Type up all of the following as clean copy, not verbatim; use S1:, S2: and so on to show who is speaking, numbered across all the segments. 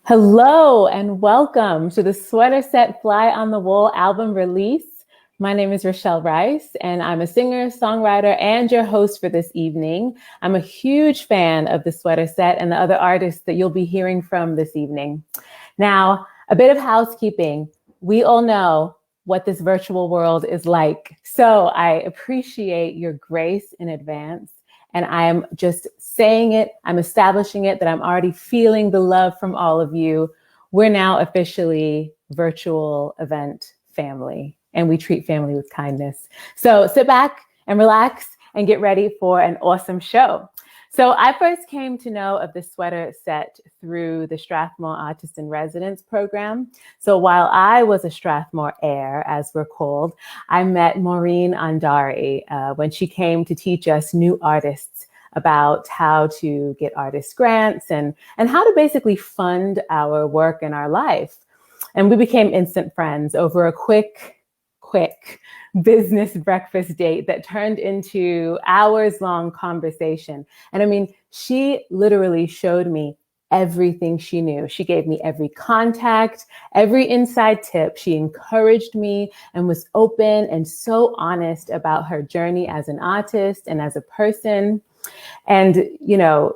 S1: Hello and welcome to the Sweater Set Fly on the Wall album release. My name is Rochelle Rice, and I'm a singer, songwriter, and your host for this evening. I'm a huge fan of the Sweater Set and the other artists that you'll be hearing from this evening. Now, a bit of housekeeping. We all know what this virtual world is like, so I appreciate your grace in advance. And I'm just saying it, I'm establishing it, that I'm already feeling the love from all of you. We're now officially virtual event family, and we treat family with kindness. So sit back and relax and get ready for an awesome show. So I first came to know of the Sweater Set through the Strathmore Artist in Residence program. So while I was a Strathmore heir, as we're called, I met Maureen Andari when she came to teach us new artists about how to get artist grants and how to basically fund our work and our life. And we became instant friends over a quick business breakfast date that turned into hours-long conversation. And I mean, she literally showed me everything she knew. She gave me every contact, every inside tip. She encouraged me and was open and so honest about her journey as an artist and as a person. And, you know,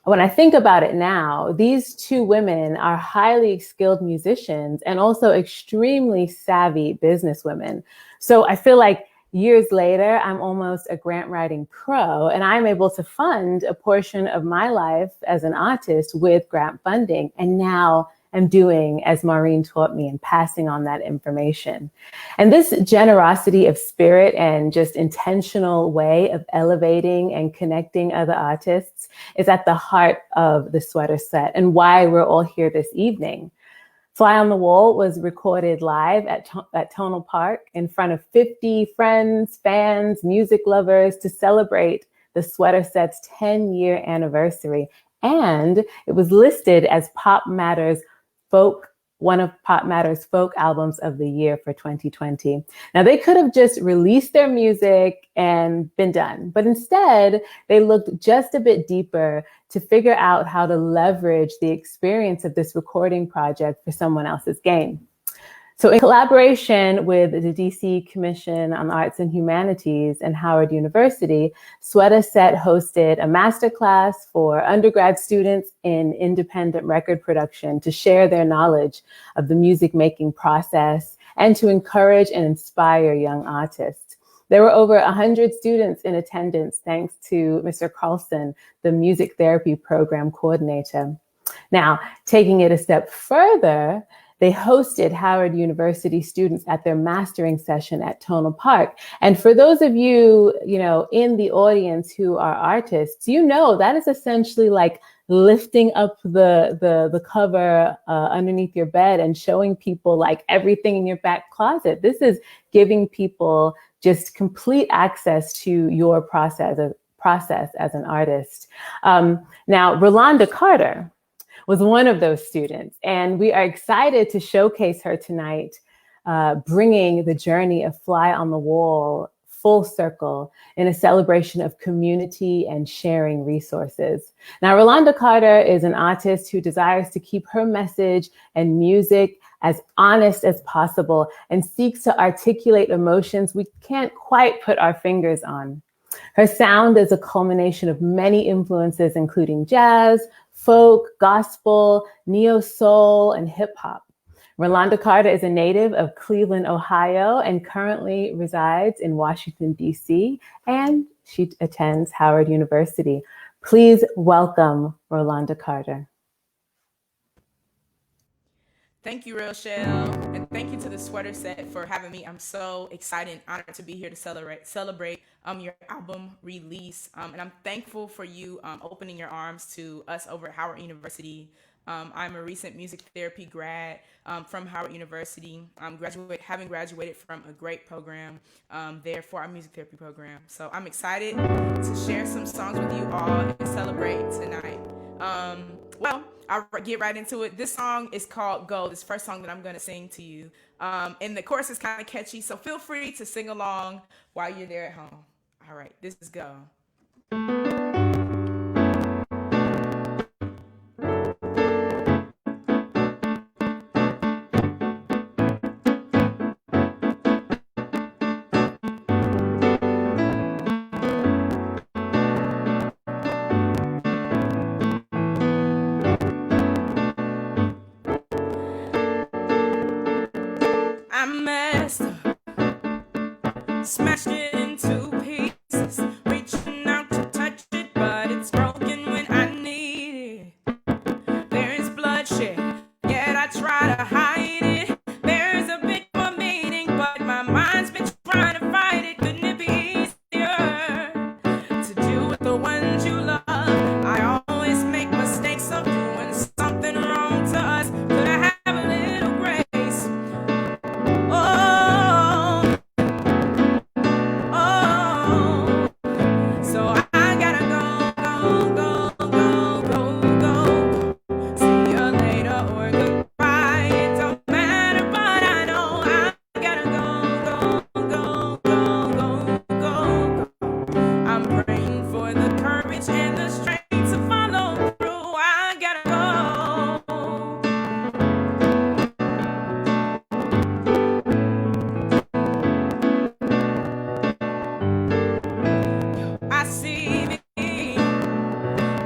S1: when I think about it now, these two women are highly skilled musicians and also extremely savvy businesswomen. So I feel like years later, I'm almost a grant writing pro, and I'm able to fund a portion of my life as an artist with grant funding. And now I'm doing as Maureen taught me and passing on that information. And this generosity of spirit and just intentional way of elevating and connecting other artists is at the heart of the Sweater Set and why we're all here this evening. Fly on the Wall was recorded live at Tonal Park in front of 50 friends, fans, music lovers to celebrate the Sweater Set's 10-year anniversary. And it was listed as one of Pop Matter's folk albums of the year for 2020. Now, they could have just released their music and been done, but instead they looked just a bit deeper to figure out how to leverage the experience of this recording project for someone else's gain. So in collaboration with the DC Commission on Arts and Humanities and Howard University, Sweater Set hosted a masterclass for undergrad students in independent record production to share their knowledge of the music making process and to encourage and inspire young artists. There were over 100 students in attendance, thanks to Mr. Carlson, the music therapy program coordinator. Now, taking it a step further, they hosted Howard University students at their mastering session at Tonal Park. And for those of you, in the audience who are artists, that is essentially like lifting up the cover underneath your bed and showing people like everything in your back closet. This is giving people just complete access to your process as an artist. Now, Rolanda Carter was one of those students. And we are excited to showcase her tonight, bringing the journey of Fly on the Wall full circle in a celebration of community and sharing resources. Now, Rolanda Carter is an artist who desires to keep her message and music as honest as possible and seeks to articulate emotions we can't quite put our fingers on. Her sound is a culmination of many influences, including jazz, folk, gospel, neo-soul, and hip-hop. Rolanda Carter is a native of Cleveland, Ohio, and currently resides in Washington, D.C., and she attends Howard University. Please welcome Rolanda Carter.
S2: Thank you, Rochelle, and thank you to the Sweater Set for having me. I'm so excited and honored to be here to celebrate your album release. And I'm thankful for you opening your arms to us over at Howard University. I'm a recent music therapy grad from Howard University, having graduated from a great program there for our music therapy program. So I'm excited to share some songs with you all and celebrate tonight. I'll get right into it. This song is called Go. This first song that I'm going to sing to you. And the chorus is kind of catchy, so feel free to sing along while you're there at home. All right, this is Go. messed up, smashed it into pieces, reaching out to touch it, but it's broken when I need it. There is bloodshed, yet I try to hide it. There's a bit more meaning, but my mind's been trying to fight it. Couldn't it be easier to do with the ones you love? I always make mistakes of doing something wrong to us. Could I have a little grace? Oh, oh. So I gotta go. See you later or goodbye. It don't matter, but I know I gotta go. I'm praying for the courage and the strength to follow through. I gotta go. I see me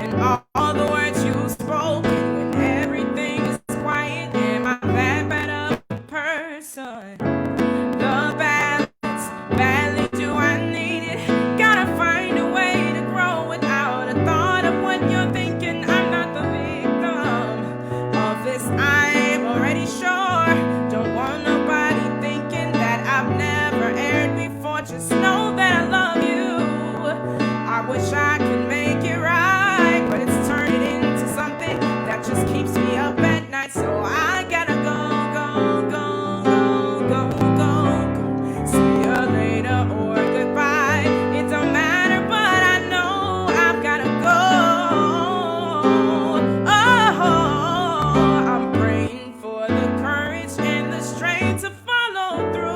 S2: in all the words you've spoken when everything is quiet. Am I that bad of a person? The balance, badly do I need it. Gotta find a way to grow without a thought of what you're thinking. I'm not the victim of this, I'm already sure. Don't want nobody thinking that I've never erred before. Just know that I love you. I wish I could make it right, but it's turning into something that just keeps me up at night. So I gotta go. See you later or goodbye. It don't matter, but I know I've gotta go. Oh, I'm praying for the courage and the strength to follow through.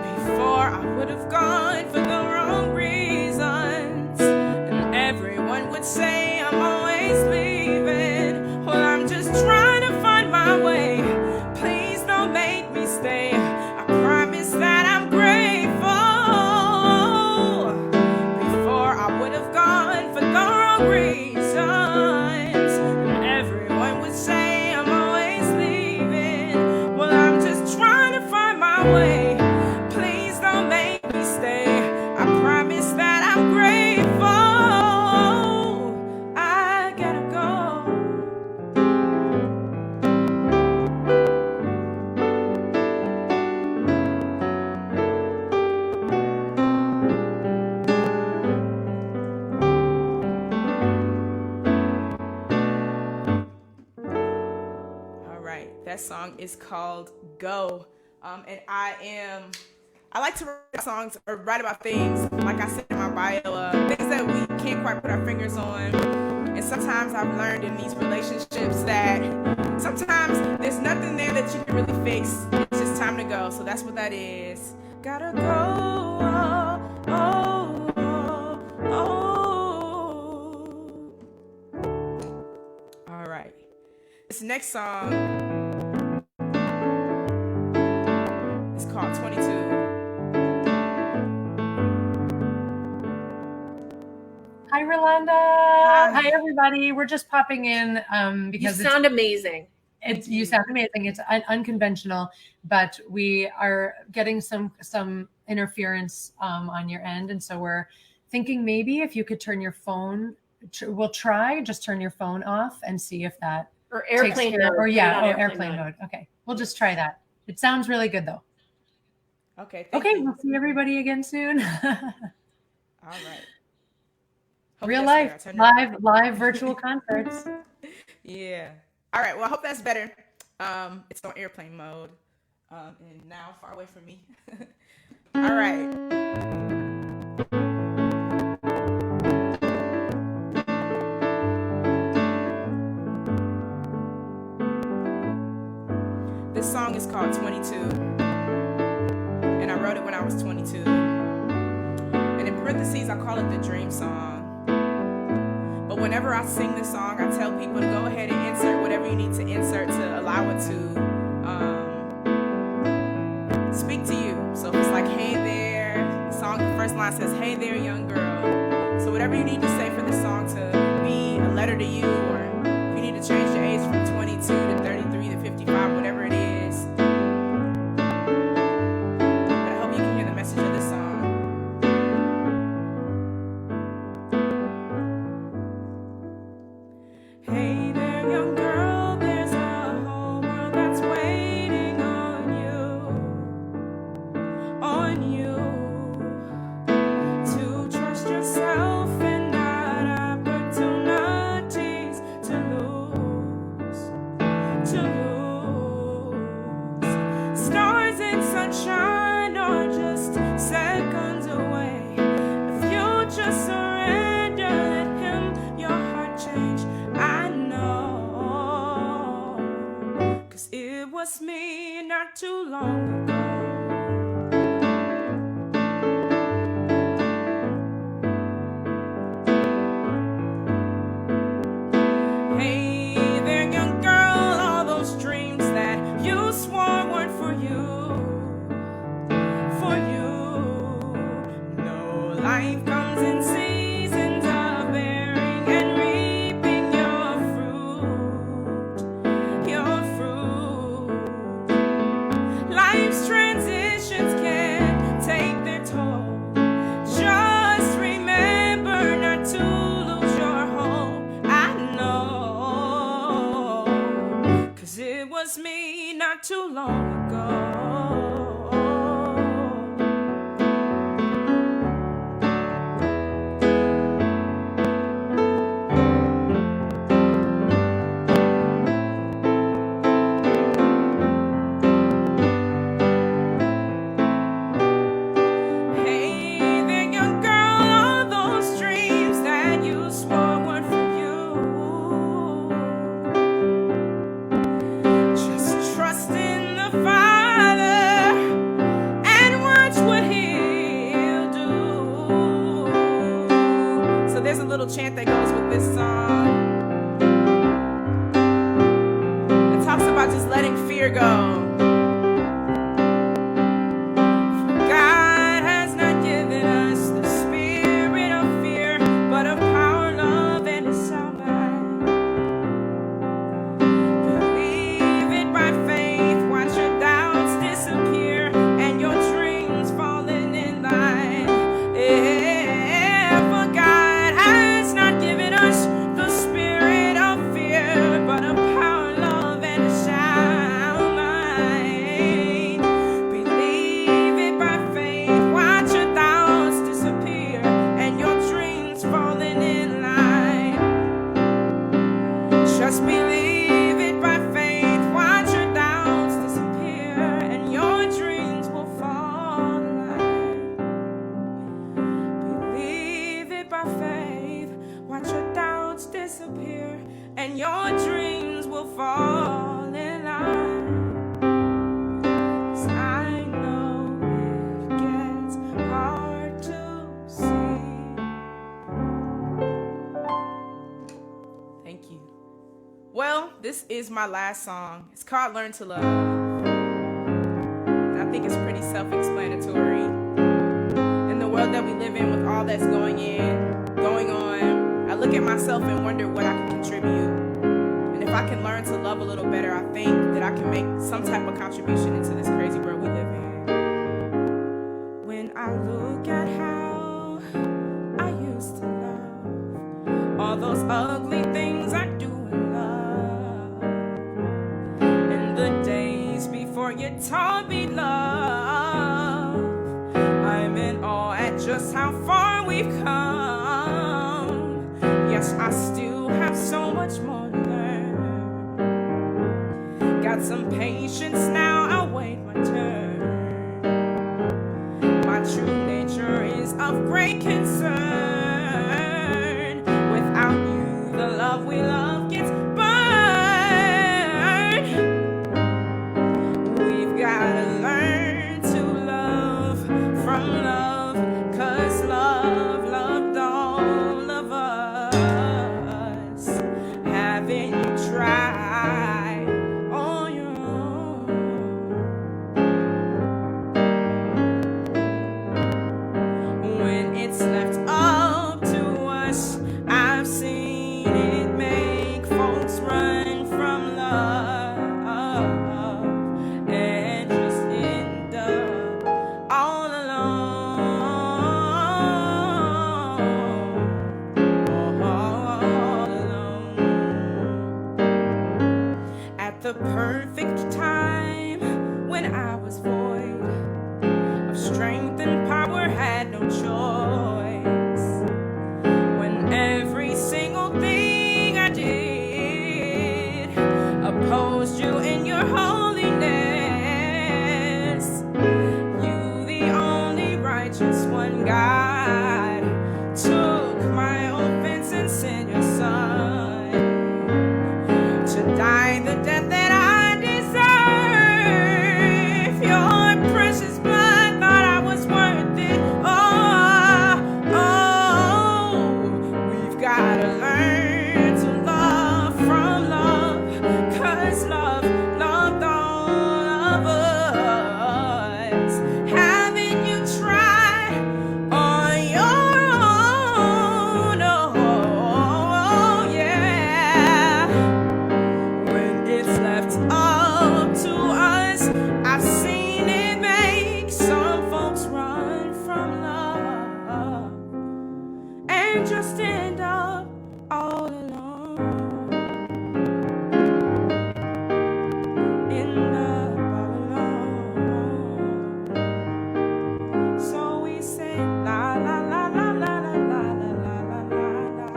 S2: Before I would have gone for the wrong reasons, and everyone would say I'm always leaving. Well, I'm just trying to find my way. Please don't make me stay. I promise that I'm grateful. Before I would have gone for the wrong reasons, and everyone would say I'm always leaving. Well, I'm just trying to find my way. Please don't make me stay. I promise that I'm grateful. I gotta go. All right, that song is called Go. And I like to write songs or write about things, like I said in my bio, things that we can't quite put our fingers on. And sometimes I've learned in these relationships that sometimes there's nothing there that you can really fix. It's just time to go. So that's what that is. Gotta go. All right. This next song is called 22.
S3: Hi, Rolanda. Hi, everybody. We're just popping in because
S4: you sound amazing.
S3: You sound amazing. It's unconventional, but we are getting some interference on your end, and so we're thinking maybe if you could turn your phone. We'll try just turn your phone off and see if that
S4: or airplane mode.
S3: Or airplane mode. Okay, we'll just try that. It sounds really good though.
S2: Okay.
S3: Okay, we'll see everybody again soon.
S2: All right. Hope
S3: Real life, live virtual concerts.
S2: Yeah. All right. Well, I hope that's better. It's on airplane mode, and now far away from me. All right. This song is called 22, and I wrote it when I was 22. And in parentheses, I call it the dream song. But whenever I sing this song, I tell people to go ahead and insert whatever you need to insert to allow it to speak to you. So if it's like, hey there, the song, the first line says, hey there, young girl. So whatever you need to say for the song to be a letter to you, or if you need to change your age from 22 to 33 to 55, whatever it is. But I hope you can hear the message of this song. Hey there, young girl, there's a whole world that's waiting on you to trust yourself and not opportunities to lose. Stars and sunshine are just seconds away. If you just surrender, let him your heart change. I know, 'cause it was me not too long ago. Hey there, young girl, all those dreams that you swore weren't for you. No, life comes in seasons of bearing and reaping your fruit. Life's transitions can take their toll. Just remember not to lose your hope. I know, 'cause it was me not too long ago. Hey there, young girl, all those dreams that you swore weren't for you. Just trust in the Father and watch what He'll do. So there's a little chant that goes with this song. It talks about just letting fear go. God has not given us the spirit of fear, but of power, love, and a sound mind. Believe it by faith, watch your doubts disappear, and your dreams falling in line. Yeah, for God has not given us the spirit of fear, but of power, love, and a sound mind. Believe it by faith, watch your doubts disappear, and your dreams falling in line. Just believe it by faith, watch your doubts disappear, and your dreams will fall in line. Believe it by faith, watch your doubts disappear, and your dreams will fall in line. 'Cause I know it gets hard to see. Thank you. Well, this is my last song. It's called Learn to Love. I think it's pretty self-explanatory. In the world that we live in, with all that's going on, I look at myself and wonder what I can contribute. And if I can learn to love a little better, I think that I can make some type of contribution into this crazy world we live in. When I look at how I used to love, all those ugly things I do in love, and the days before you taught me love, I'm in awe at just how far we've come. Yes, I still have so much more to learn. Got some patience now, I'll wait my turn. My true nature is of great concern. Without you, the love we love gets burned. We've gotta learn to love from love, 'cause love don't love us. the perfect time when I was void of strength and power, had no choice. When every single thing I did opposed you in your holiness, you, the only righteous one, God, took my offense and sent your son to die the death that I deserve. Your precious blood thought I was worth it. We've got to learn to love from love, 'cause love loved all of us. Haven't you tried on your own? Oh, yeah. When it's left up to us, I've seen it make some folks run from love and just end up all alone in love, all alone. So we say la la la la la la la la la la la la.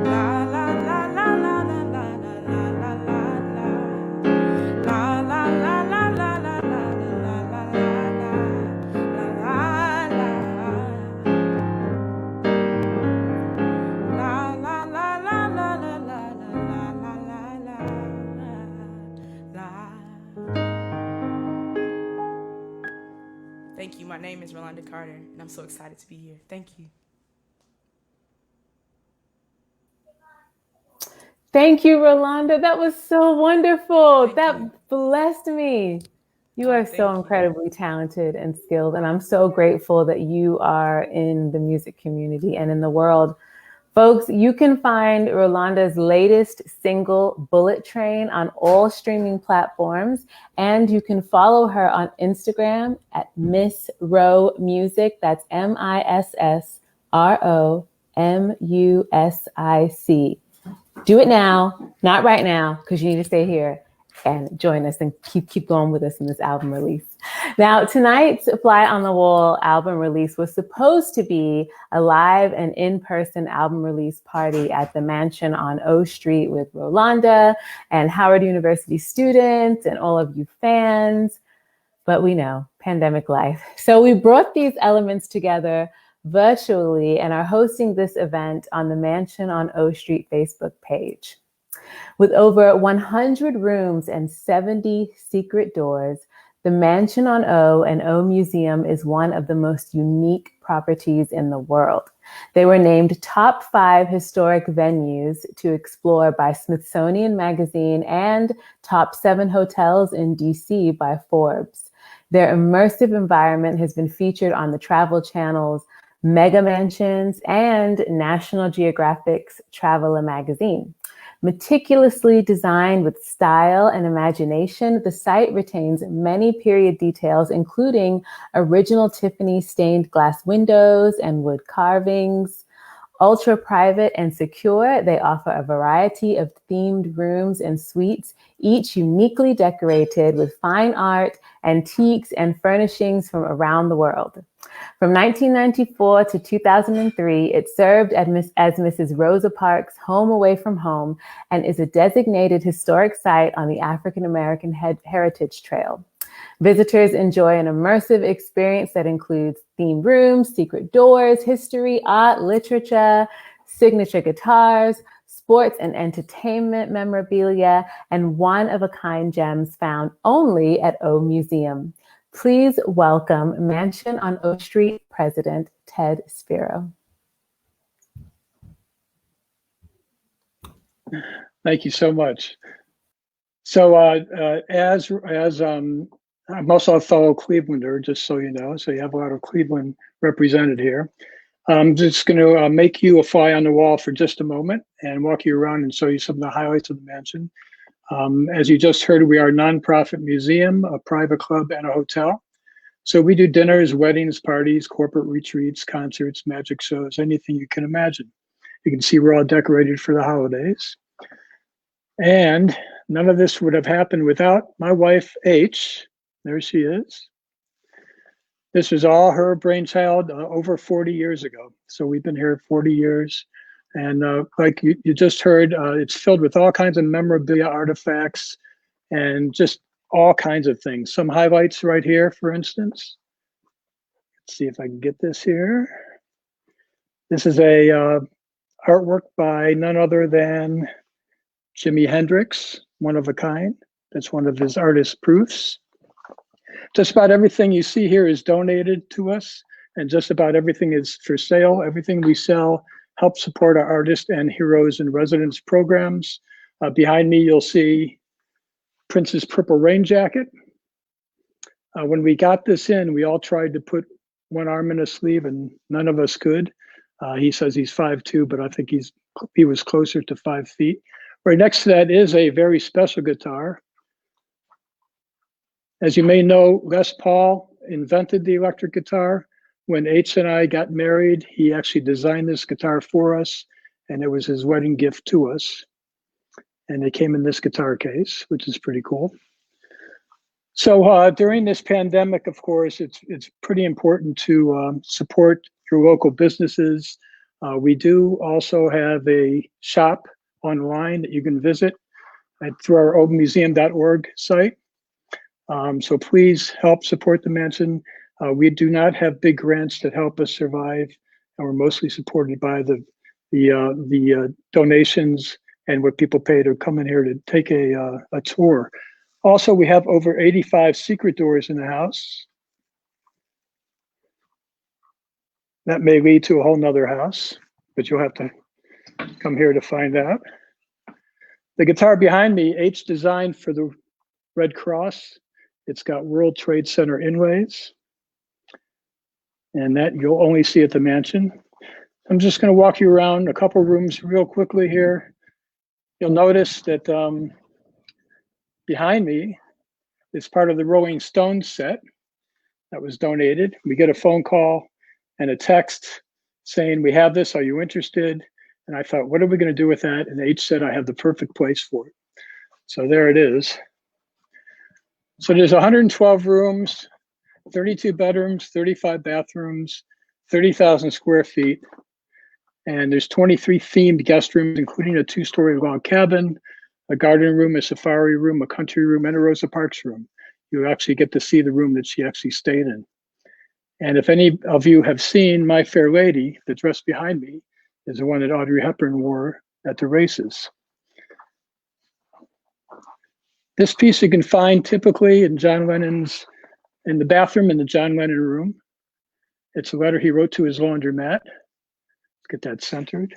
S2: La la la la la la la la la la la. La la la la la la la la la la la. La la la la la la la la. Thank you. My name is Rolanda Carter, and I'm so excited to be here. Thank you.
S1: Thank you, Rolanda. That was so wonderful.
S2: Thank you.
S1: Blessed me. You are
S2: Thank
S1: so
S2: you.
S1: incredibly talented and skilled, and I'm so grateful that you are in the music community and in the world. Folks, you can find Rolanda's latest single, Bullet Train, on all streaming platforms, and you can follow her on Instagram at Miss Ro Music. That's MISSROMUSIC. Do it now, not right now, because you need to stay here and join us and keep going with us in this album release. Now, tonight's Fly on the Wall album release was supposed to be a live and in-person album release party at the mansion on O Street with Rolanda and Howard University students and all of you fans. But we know, pandemic life. So we brought these elements together virtually and are hosting this event on the Mansion on O Street Facebook page. With over 100 rooms and 70 secret doors, the Mansion on O and O Museum is one of the most unique properties in the world. They were named top 5 historic venues to explore by Smithsonian Magazine and top 7 hotels in DC by Forbes. Their immersive environment has been featured on the Travel Channel's Mega Mansions and National Geographic's Traveler magazine. Meticulously designed with style and imagination, the site retains many period details, including original Tiffany stained glass windows and wood carvings. Ultra private and secure, they offer a variety of themed rooms and suites, each uniquely decorated with fine art, antiques, and furnishings from around the world. From 1994 to 2003, it served as Mrs. Rosa Parks' home away from home and is a designated historic site on the African American Heritage Trail. Visitors enjoy an immersive experience that includes themed rooms, secret doors, history, art, literature, signature guitars, sports and entertainment memorabilia, and one-of-a-kind gems found only at O Museum. Please welcome Mansion on O Street President Ted Spero.
S5: Thank you so much. So as I'm also a fellow Clevelander, just so you know, so you have a lot of Cleveland represented here. I'm just going to make you a fly on the wall for just a moment and walk you around and show you some of the highlights of the mansion. As you just heard, we are a nonprofit museum, a private club, and a hotel. So we do dinners, weddings, parties, corporate retreats, concerts, magic shows, anything you can imagine. You can see we're all decorated for the holidays. And none of this would have happened without my wife, H. There she is. This was all her brainchild over 40 years ago. So we've been here 40 years. And like you just heard, it's filled with all kinds of memorabilia, artifacts, and just all kinds of things. Some highlights right here, for instance. Let's see if I can get this here. This is a artwork by none other than Jimi Hendrix, one of a kind. That's one of his artist proofs. Just about everything you see here is donated to us, and just about everything is for sale. Everything we sell helps support our artists and heroes in residence programs. Behind me, you'll see Prince's Purple Rain jacket. When we got this in, we all tried to put one arm in a sleeve, and none of us could. He says he's 5'2", but I think he was closer to 5 feet. Right next to that is a very special guitar. As you may know, Les Paul invented the electric guitar. When H and I got married, he actually designed this guitar for us, and it was his wedding gift to us. And it came in this guitar case, which is pretty cool. So during this pandemic, of course, it's pretty important to support your local businesses. We do also have a shop online that you can visit through our oldmuseum.org site. So please help support the mansion. We do not have big grants that help us survive, and we're mostly supported by the donations and what people pay to come in here to take a tour. Also, we have over 85 secret doors in the house. That may lead to a whole nother house, but you'll have to come here to find out. The guitar behind me, H designed for the Red Cross. It's got World Trade Center inlays, and that you'll only see at the mansion. I'm just going to walk you around a couple rooms real quickly here. You'll notice that behind me is part of the Rolling Stones set that was donated. We get a phone call and a text saying, "We have this, are you interested?" And I thought, what are we going to do with that? And H said, I have the perfect place for it. So there it is. So there's 112 rooms, 32 bedrooms, 35 bathrooms, 30,000 square feet. And there's 23 themed guest rooms, including a 2-story log cabin, a garden room, a safari room, a country room, and a Rosa Parks room. You actually get to see the room that she actually stayed in. And if any of you have seen My Fair Lady, the dress behind me is the one that Audrey Hepburn wore at the races. This piece you can find typically in John Lennon's, in the bathroom in the John Lennon room. It's a letter he wrote to his laundromat. Let's get that centered.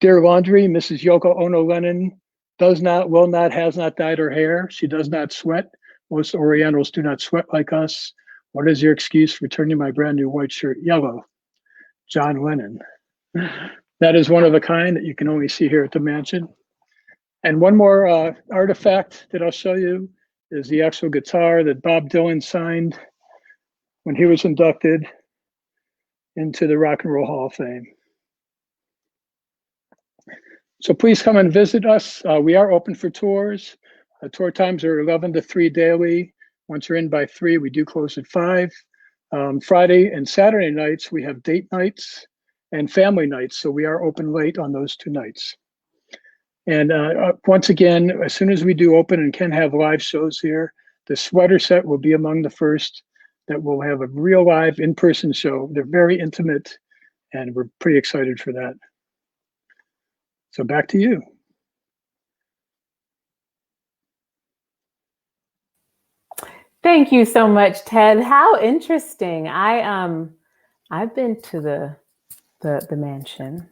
S5: Dear Laundry, Mrs. Yoko Ono Lennon does not, will not, has not dyed her hair. She does not sweat. Most Orientals do not sweat like us. What is your excuse for turning my brand new white shirt yellow? John Lennon. That is one of a kind that you can only see here at the mansion. And one more artifact that I'll show you is the actual guitar that Bob Dylan signed when he was inducted into the Rock and Roll Hall of Fame. So please come and visit us. We are open for tours. Tour times are 11 to 3 daily. Once you're in by 3, we do close at 5. Friday and Saturday nights, we have date nights and family nights. So we are open late on those 2 nights. And once again, as soon as we do open and can have live shows here, the sweater set will be among the first that will have a real live in-person show. They're very intimate, and we're pretty excited for that. So back to you.
S1: Thank you so much, Ted. How interesting. I've been to the mansion.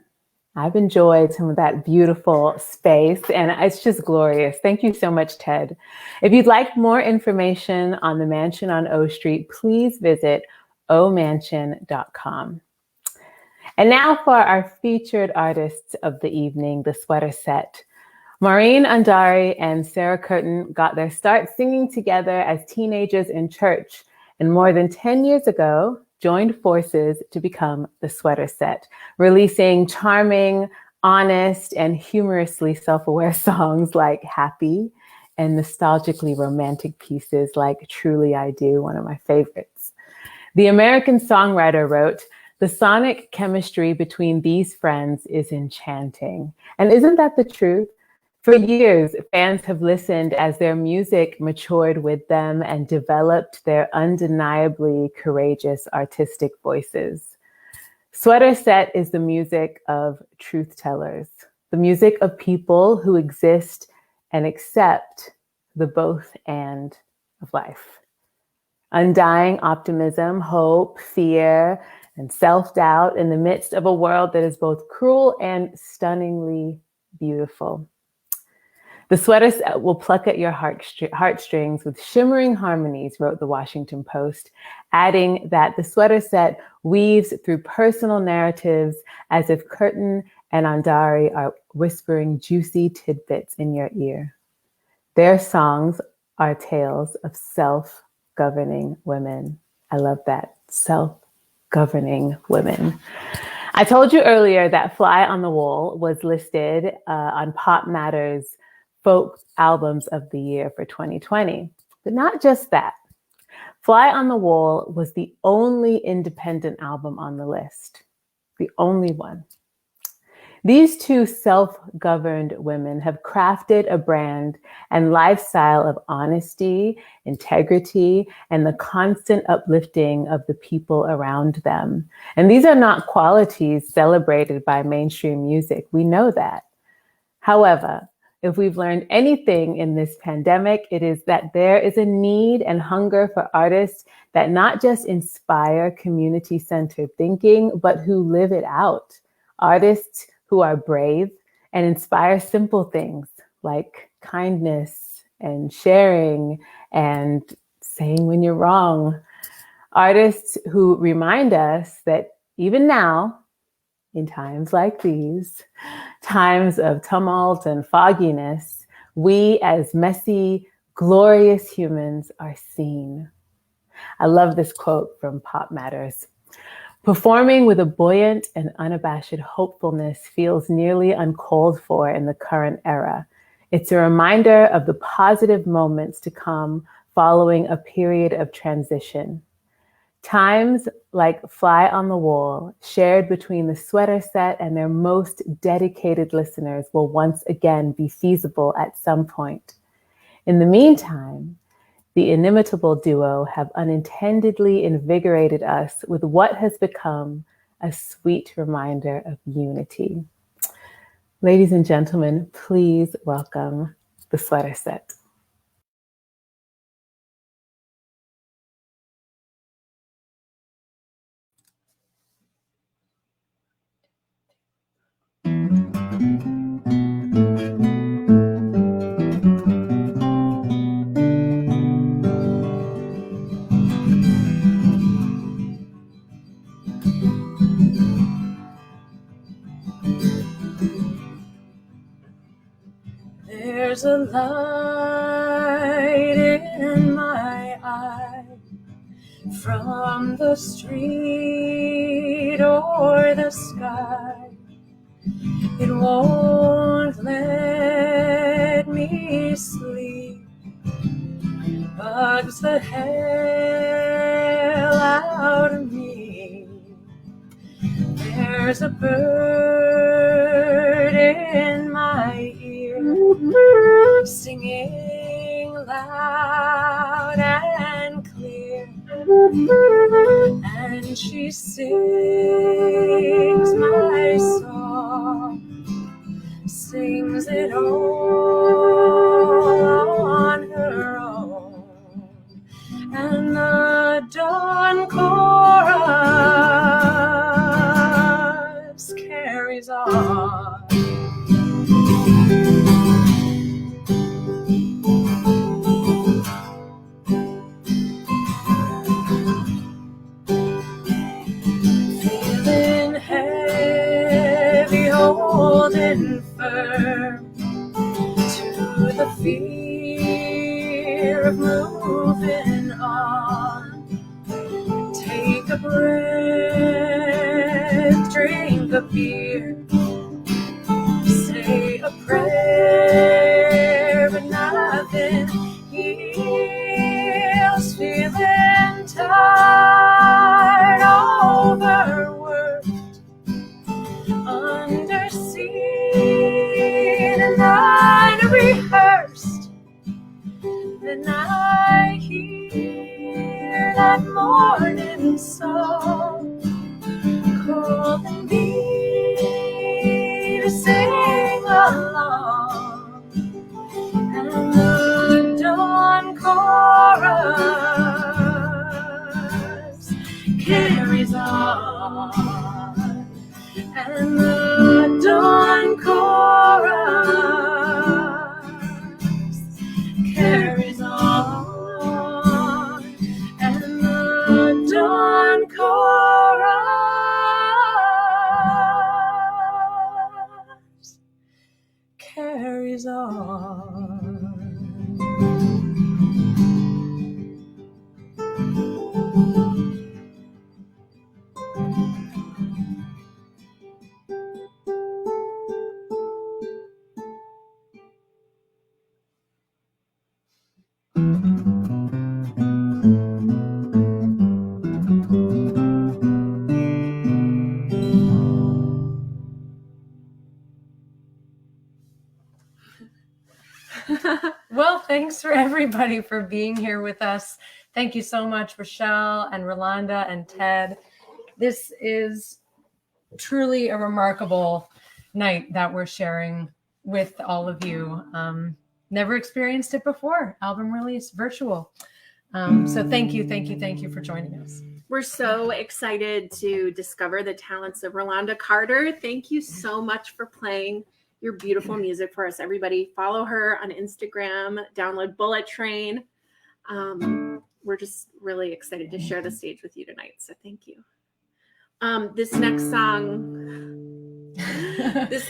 S1: I've enjoyed some of that beautiful space, and it's just glorious. Thank you so much, Ted. If you'd like more information on the mansion on O Street, please visit omansion.com. And now for our featured artists of the evening, the Sweater Set. Maureen Andari and Sarah Curtin got their start singing together as teenagers in church, and more than 10 years ago, joined forces to become the Sweater Set, releasing charming, honest and humorously self-aware songs like Happy, and nostalgically romantic pieces like Truly I Do, one of my favorites. The American songwriter wrote, "The sonic chemistry between these friends is enchanting." And isn't that the truth? For years, fans have listened as their music matured with them and developed their undeniably courageous artistic voices. Sweater Set is the music of truth tellers, the music of people who exist and accept the both and of life. Undying optimism, hope, fear, and self-doubt in the midst of a world that is both cruel and stunningly beautiful. The Sweater Set will pluck at your heartstrings with shimmering harmonies, wrote the Washington Post, adding that the Sweater Set weaves through personal narratives as if Curtin and Andari are whispering juicy tidbits in your ear. Their songs are tales of self-governing women. I love that, self-governing women. I told you earlier that Fly on the Wall was listed on Pop Matters Folk Albums of the Year for 2020. But not just that. Fly on the Wall was the only independent album on the list, the only one. These two self-governed women have crafted a brand and lifestyle of honesty, integrity, and the constant uplifting of the people around them. And these are not qualities celebrated by mainstream music. We know that. However, if we've learned anything in this pandemic, it is that there is a need and hunger for artists that not just inspire community-centered thinking, but who live it out. Artists who are brave and inspire simple things like kindness and sharing and saying when you're wrong. Artists who remind us that even now, in times like these, times of tumult and fogginess, we as messy, glorious humans are seen. I love this quote from Pop Matters. "Performing with a buoyant and unabashed hopefulness feels nearly uncalled for in the current era. It's a reminder of the positive moments to come following a period of transition. Times like Fly on the Wall, shared between the Sweater Set and their most dedicated listeners, will once again be feasible at some point. In the meantime, the inimitable duo have unintendedly invigorated us with what has become a sweet reminder of unity." Ladies and gentlemen, please welcome the Sweater Set.
S4: There's a light in my eye from the street or the sky. It won't let me sleep, bugs the hell out of me. There's a bird in my ear, singing loud and clear, and she sings my song, sings it all on her own, and the dawn chorus carries on. Feeling heavy, holding firm to the fear of moving on. Take a breath, drink a beer, that morning song, calling me to sing along, and the dawn chorus carries on, and the dawn chorus carries on, and the dawn chorus carries on.
S3: Well, thanks for everybody for being here with us. Thank you so much, Rochelle and Rolanda and Ted. This is truly a remarkable night that we're sharing with all of you. Never experienced it before, album release virtual. So thank you for joining us.
S6: We're so excited to discover the talents of Rolanda Carter. Thank you so much for playing your beautiful music for us, everybody. Follow her on Instagram, download Bullet Train. We're just really excited to share the stage with you tonight, so thank you. This next song, it's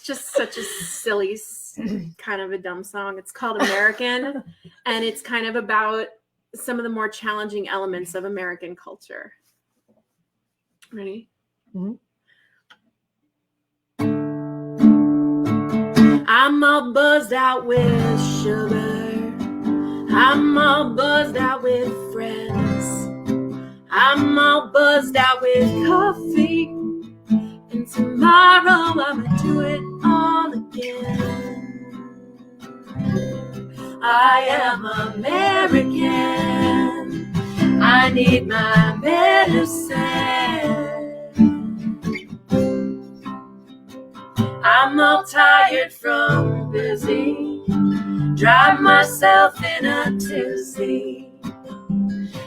S6: just such a silly, kind of a dumb song. It's called American, and it's kind of about some of the more challenging elements of American culture. Ready?
S3: Mm-hmm.
S6: I'm all buzzed out with sugar. I'm all buzzed out with friends. I'm all buzzed out with coffee. And tomorrow I'ma do it all again. I am American. I need my medicine. I'm all tired from busy. Drive myself in a tizzy.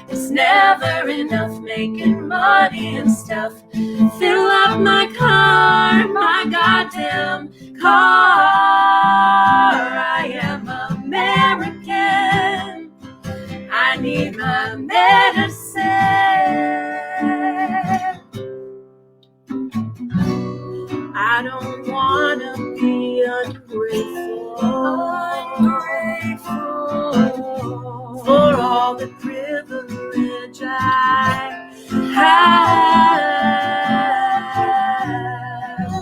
S6: It's never enough making money and stuff. Fill up my car, my goddamn car. I am American. I need my medicine. I don't wanna be ungrateful for all the privilege I have,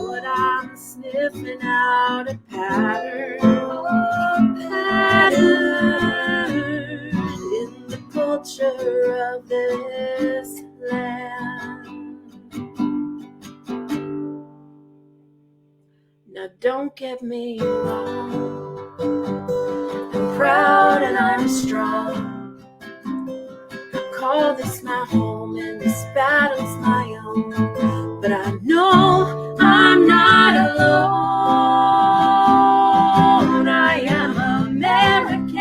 S6: but I'm sniffing out a pattern in the culture of this land. Now don't get me wrong, I'm proud and I'm strong. I call this my home and this battle's my own. But I know I'm not alone. I am American.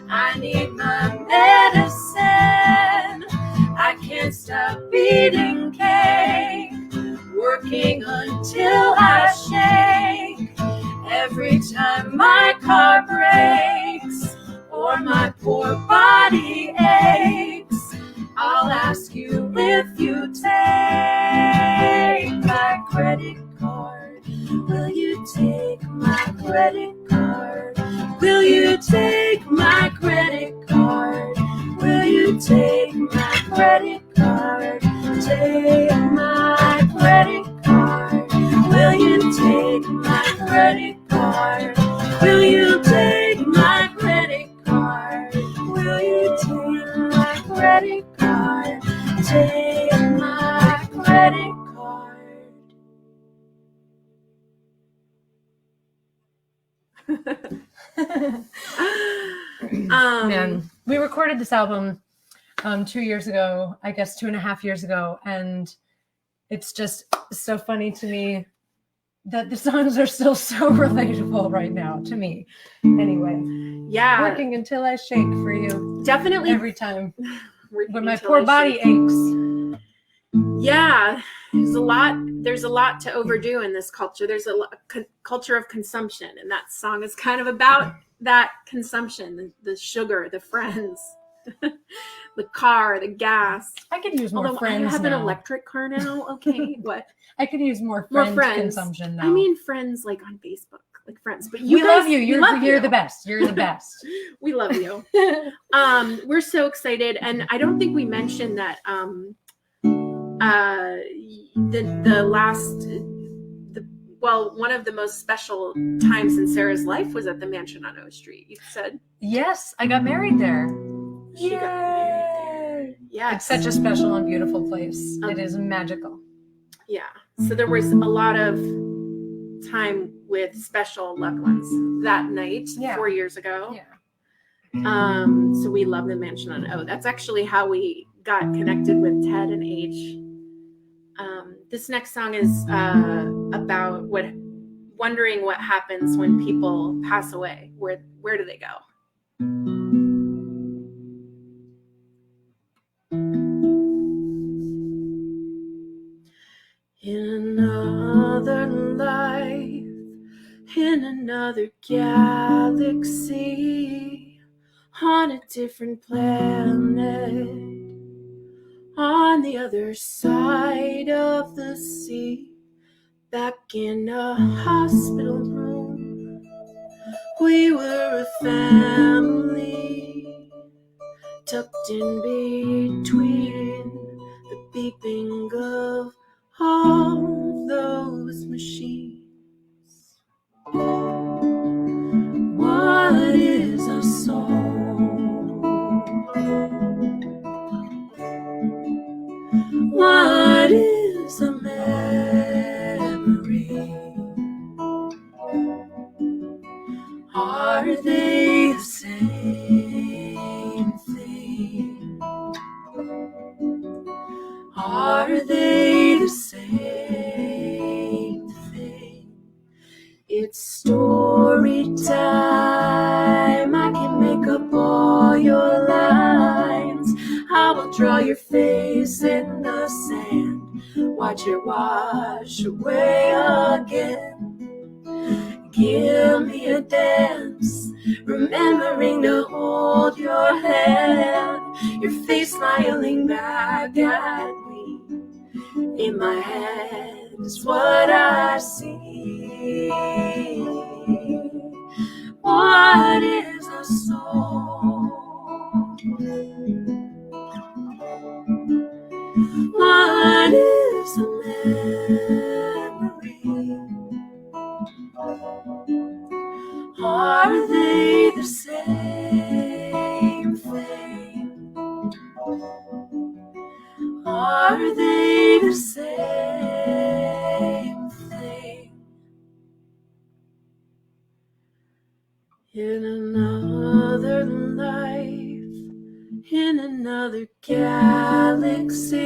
S6: I need my medicine. I can't stop eating cake, working until I shake. Every time my car breaks or my poor body aches, I'll ask you if you take my credit card. Will you take my credit card? Will you take my credit card? Will you take my credit card? Take my credit card. Will you take my credit card? Will you take my credit card? Will you take my credit card? Take my credit card.
S3: Man, We recorded this album 2 years ago, I guess 2.5 years ago, and it's just so funny to me that the songs are still so relatable right now to me. Anyway,
S7: Yeah,
S3: working until I shake for you
S7: definitely.
S3: every time
S7: Working
S3: when my
S7: until
S3: poor
S7: I
S3: body
S7: shake.
S3: aches.
S7: Yeah, there's a lot to overdo in this culture. There's a culture of consumption, and that song is kind of about that consumption, the sugar, the friends, the car, the gas.
S3: I could use more
S7: Although
S3: friends
S7: I have
S3: now.
S7: an electric car now. Okay, what?
S3: I could use more
S7: More
S3: friend
S7: friends.
S3: consumption now.
S7: I mean friends like on Facebook, like friends. But
S3: we
S7: guys,
S3: love you.
S7: we love
S3: You're
S7: you.
S3: the best. You're the best.
S7: We love you. We're so excited, and I don't think we mentioned that one of the most special times in Sarah's life was at the mansion on O Street. You said
S3: Yes, I got married there.
S7: she got married there. Yeah,
S3: It's such a special and beautiful place. It is magical.
S7: Yeah. So there was a lot of time with special loved ones that night 4 years ago.
S3: Yeah.
S7: So we love the mansion on O. That's actually how we got connected with Ted and H. This next song is about wondering what happens when people pass away. Where do they go? In another life, in another galaxy, on a different planet, on the other side of the sea, back in a hospital room, we were a family, tucked in between the beeping of all those machines. What is a soul? What is a memory? Are they the same thing? Are they the same thing? It's story time. I can make up all your lines. I will draw your face in the sand. Watch it wash away again. Give me a dance, remembering to hold your hand. Your face smiling back at me. In my head is what I see. What is a soul? What is a memory? Are they the same thing? Are they the same thing? In another life, in another galaxy,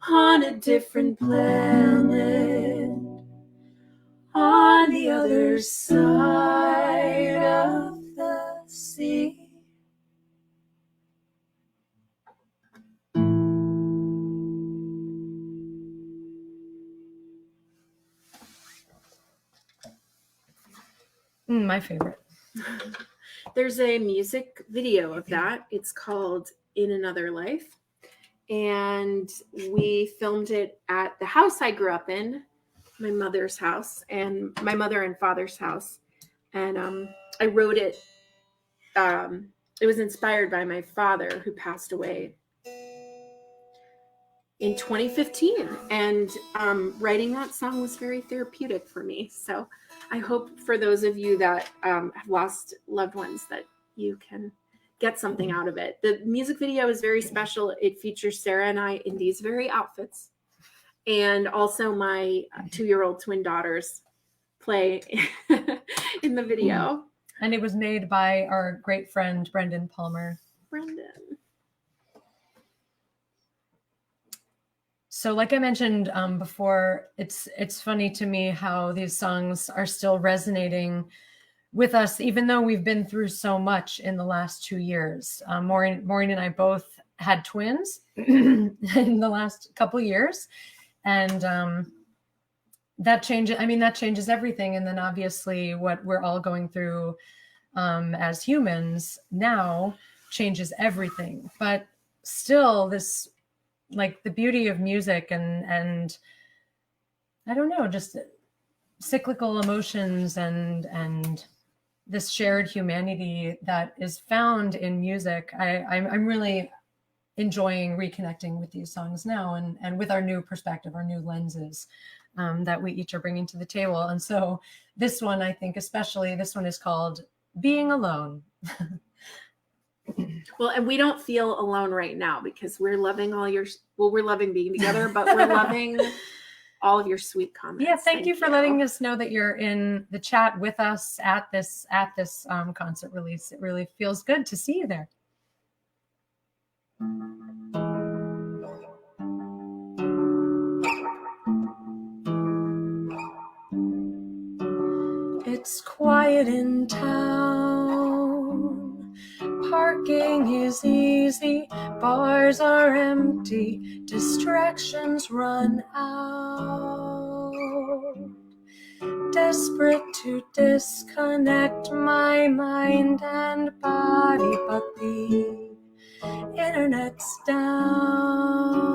S7: on a different planet, on the other side of the sea.
S3: My favorite.
S7: There's a music video of that. It's called In Another Life. And we filmed it at the house I grew up in, my mother's house, and my mother and father's house. And I wrote it. It was inspired by my father, who passed away in 2015. And writing that song was very therapeutic for me. So I hope for those of you that have lost loved ones that you can get something out of it. The music video is very special. It features Sarah and I in these very outfits. And also my 2-year-old twin daughters play in the video.
S3: And it was made by our great friend, Brendan Palmer.
S7: Brendan.
S3: So like I mentioned before, it's funny to me how these songs are still resonating with us, even though we've been through so much in the last 2 years. Maureen and I both had twins in the last couple years. And that changes everything. And then obviously what we're all going through as humans now changes everything. But still, this, like, the beauty of music and I don't know, just cyclical emotions and this shared humanity that is found in music. I'm really enjoying reconnecting with these songs now and with our new perspective, our new lenses that we each are bringing to the table. And so this one, I think especially, this one is called Being Alone.
S7: Well, and we don't feel alone right now because we're loving we're loving being together, but we're loving all of your sweet comments.
S3: Yeah, thank you for letting us know that you're in the chat with us at this concert release. It really feels good to see you there.
S4: It's quiet in town. Parking is easy. Bars are empty. Distractions run out. Desperate to disconnect my mind and body, but the internet's down.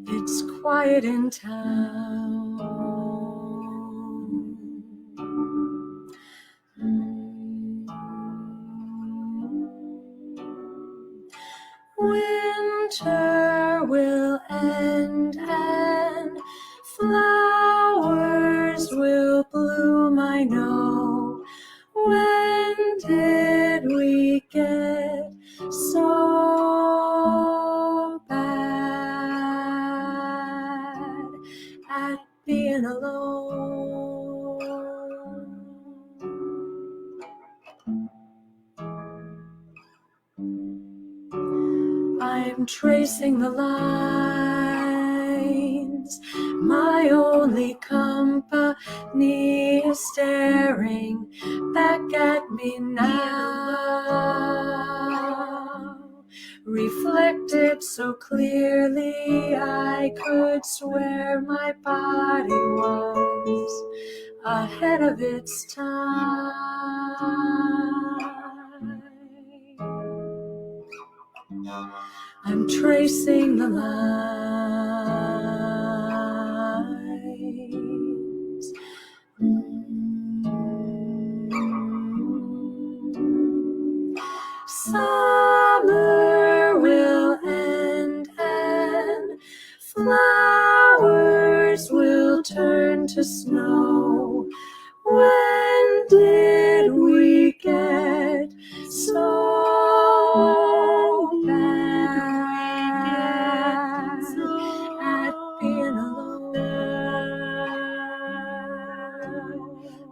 S4: It's quiet in town. Winter will end and flowers will bloom, I know. When did we get so bad at being alone? I'm tracing the lines. My only company is staring back at me now. Reflected so clearly, I could swear my body was ahead of its time. I'm tracing the lines. Summer will end and flowers will turn to snow. When did we get so bad at being alone?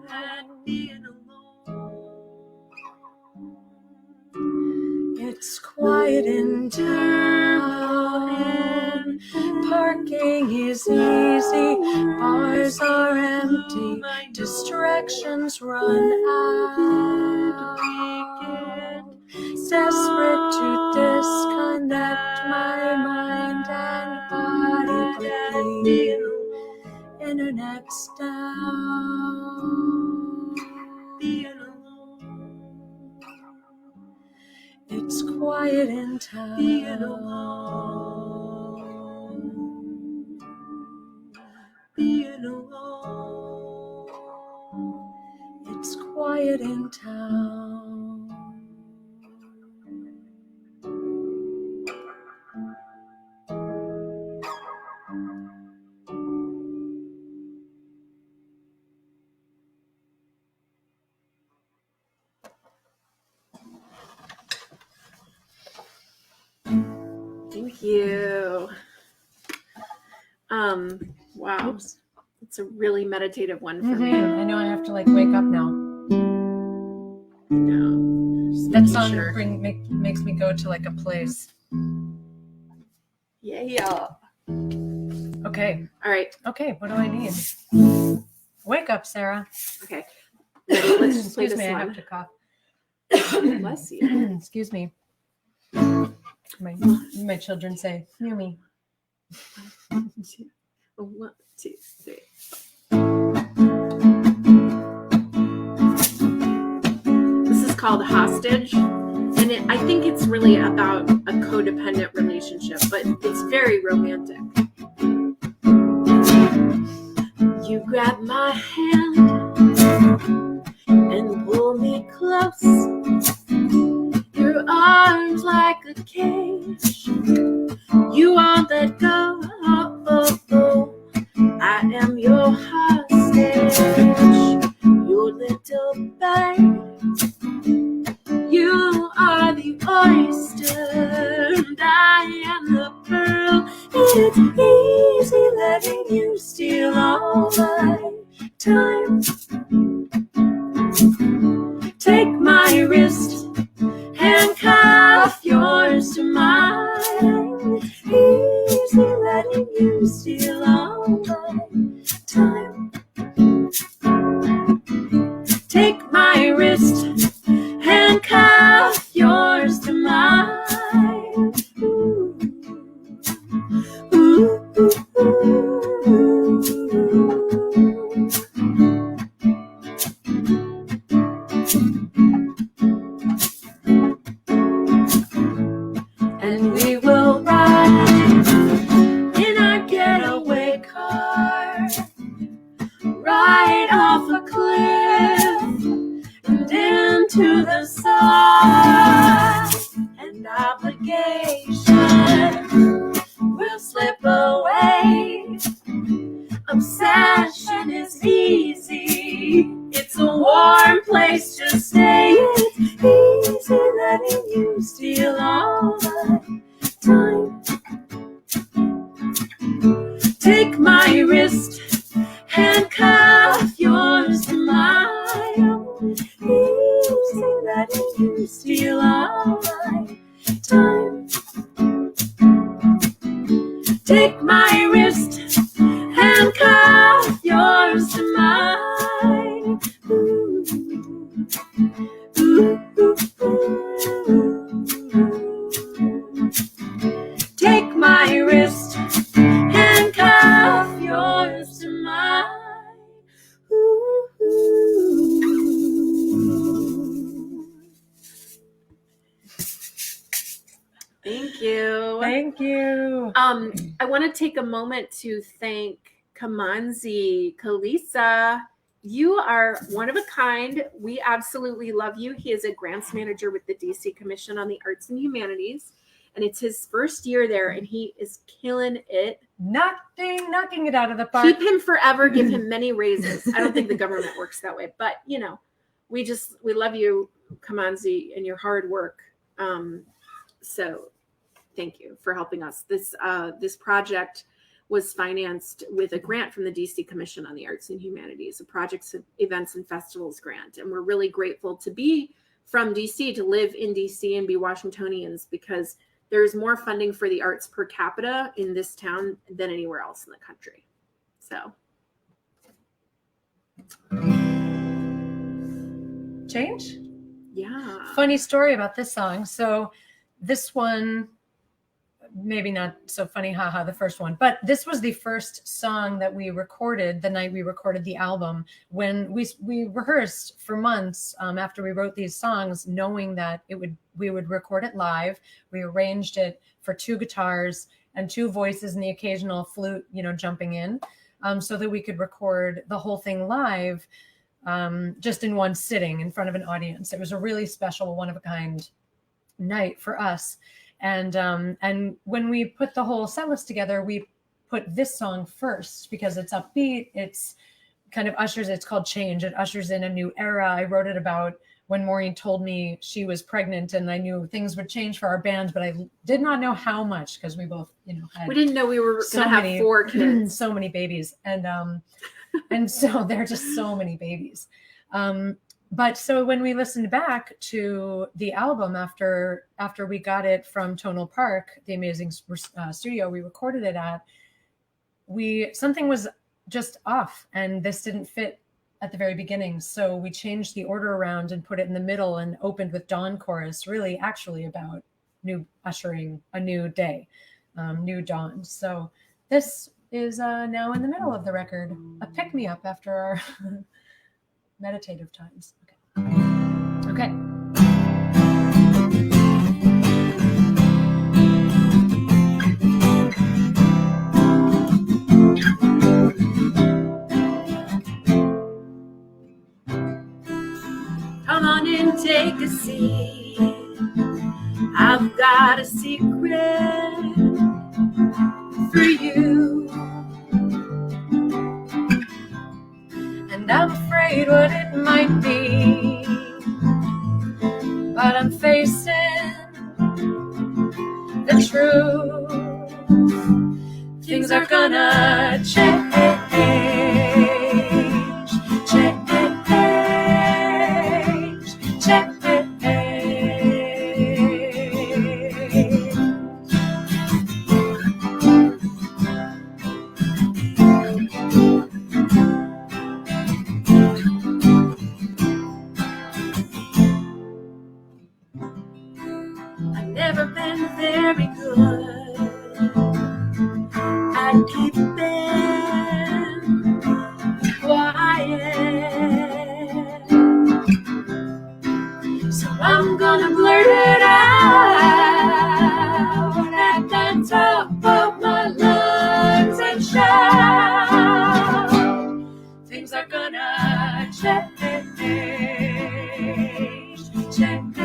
S4: At being alone. It's quiet in town and parking is easy. Bars are empty. Distractions run out. Desperate to disconnect my mind and body, but the internet's down. It's quiet in town. Being alone. Being alone. It's quiet in town.
S7: Thank you. Wow.
S3: Oops.
S7: It's a really meditative one for me.
S3: I know I have to like wake up now.
S7: No, just
S3: That
S7: making
S3: song
S7: sure.
S3: makes me go to like a place.
S7: Yeah.
S3: Okay.
S7: All right.
S3: Okay. What do I need? Wake up, Sarah.
S7: Okay. Ready? Let's just play
S3: Excuse
S7: this
S3: me.
S7: one.
S3: I have to cough.
S7: Bless you.
S3: Excuse me. My children say, "Hear me."
S7: 1, 2, 3. This is called Hostage, and I think it's really about a codependent relationship, but it's very romantic. You grab my hand and pull me close. Your arms like a cage. You won't let go. I am your hostage, your little bird. You are the oyster, and I am the pearl. It's easy letting you steal all my time. Take my wrist, handcuff yours to mine. Easy letting you steal all my time. Take my wrist, handcuff yours to mine. Ooh. Ooh, ooh, ooh. And we will ride in our getaway car, right off a cliff and into the sun. And obligation will slip away. Obsession is easy. It's a warm place to stay. It's easy letting you steal all my time. Take my wrist, handcuff yours to mine. Easy letting you steal all my time. Take my wrist, handcuff yours to mine. Ooh. Ooh, ooh, ooh. Take my wrist, handcuff yours to mine. Ooh, ooh. Thank you.
S3: Thank you.
S7: I want to take a moment to thank Kamanzi Kalisa. You are one of a kind. We absolutely love you. He is a grants manager with the DC Commission on the Arts and Humanities, and it's his first year there, and he is killing it.
S3: Knocking it out of the park.
S7: Keep him forever. Give him many raises. I don't think the government works that way, but you know, we love you, Kamanzi, and your hard work. So thank you for helping us. This project was financed with a grant from the DC Commission on the Arts and Humanities, a Projects, Events, and Festivals grant. And we're really grateful to be from DC, to live in DC and be Washingtonians, because there's more funding for the arts per capita in this town than anywhere else in the country. So.
S3: Change?
S7: Yeah.
S3: Funny story about this song. So this one, maybe not so funny, haha, the first one, but this was the first song that we recorded the night we recorded the album, when we rehearsed for months after we wrote these songs, knowing that we would record it live. We arranged it for 2 guitars and 2 voices and the occasional flute, jumping in, so that we could record the whole thing live, just in one sitting in front of an audience. It was a really special, one-of-a-kind night for us. And when we put the whole set list together, we put this song first because it's upbeat. It's kind of it's called Change. It ushers in a new era. I wrote it about when Maureen told me she was pregnant, and I knew things would change for our band, but I did not know how much, because we both, had
S7: We didn't know we were going to have 4 kids.
S3: So many babies. And so there are just so many babies. But so when we listened back to the album after we got it from Tonal Park, the amazing studio we recorded it at, something was just off, and this didn't fit at the very beginning. So we changed the order around and put it in the middle and opened with Dawn Chorus, really actually about ushering a new day, new dawn. So this is now in the middle of the record, a pick-me-up after our meditative times. Okay.
S6: Come on and take a seat. I've got a secret for you.
S3: And I'm afraid what it might be, but I'm facing the truth. Things are gonna change, change, change.
S6: I've never been very good at keeping quiet, so I'm gonna blurt it out at the top of my lungs and shout. Things are gonna change, change.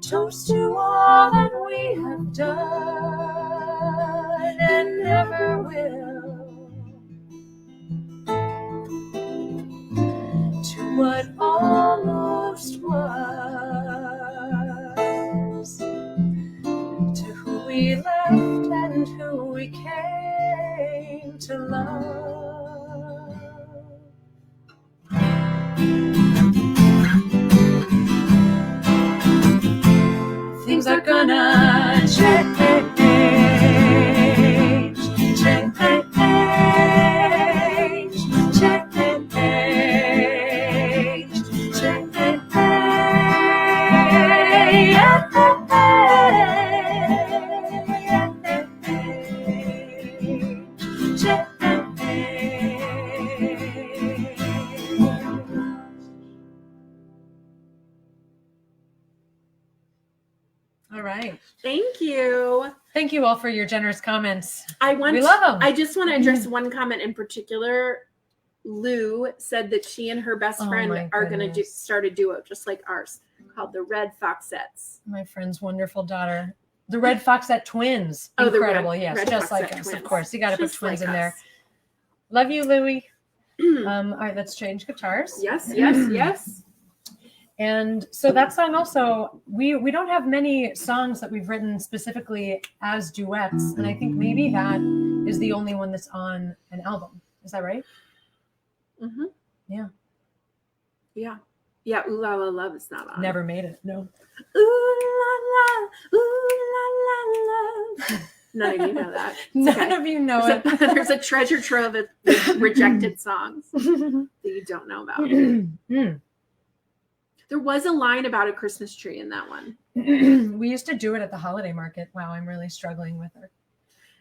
S6: Toast to all that we have done and never will, to what almost was, to who we left and who we came to love. Things are gonna change, change, change,
S3: All right.
S7: Thank you.
S3: Thank you all for your generous comments.
S7: We
S3: love them.
S7: I just want to address one comment in particular. Lou said that she and her best friend are going to start a duo just like ours called the Red Foxettes.
S3: My friend's wonderful daughter. The Red Foxette twins.
S7: Oh,
S3: incredible.
S7: the
S3: yes,
S7: Red
S3: just
S7: Foxette
S3: like us,
S7: twins.
S3: of course. You got to put
S7: Just
S3: twins
S7: like
S3: in
S7: us.
S3: there. Love you, Louie. All right, let's change guitars.
S7: Yes, yes, yes.
S3: And so that song also, we don't have many songs that we've written specifically as duets. And I think maybe that is the only one that's on an album. Is that right?
S7: Mm-hmm.
S3: Yeah.
S7: Yeah. Yeah. Ooh La La Love is not on.
S3: Never made it. No.
S7: Ooh La La. Ooh La La Love. None of you know that. It's
S3: None of you know it.
S7: There's a treasure trove of rejected songs that you don't know about. There was a line about a Christmas tree in that one.
S3: We used to do it at the holiday market. Wow, I'm really struggling with it.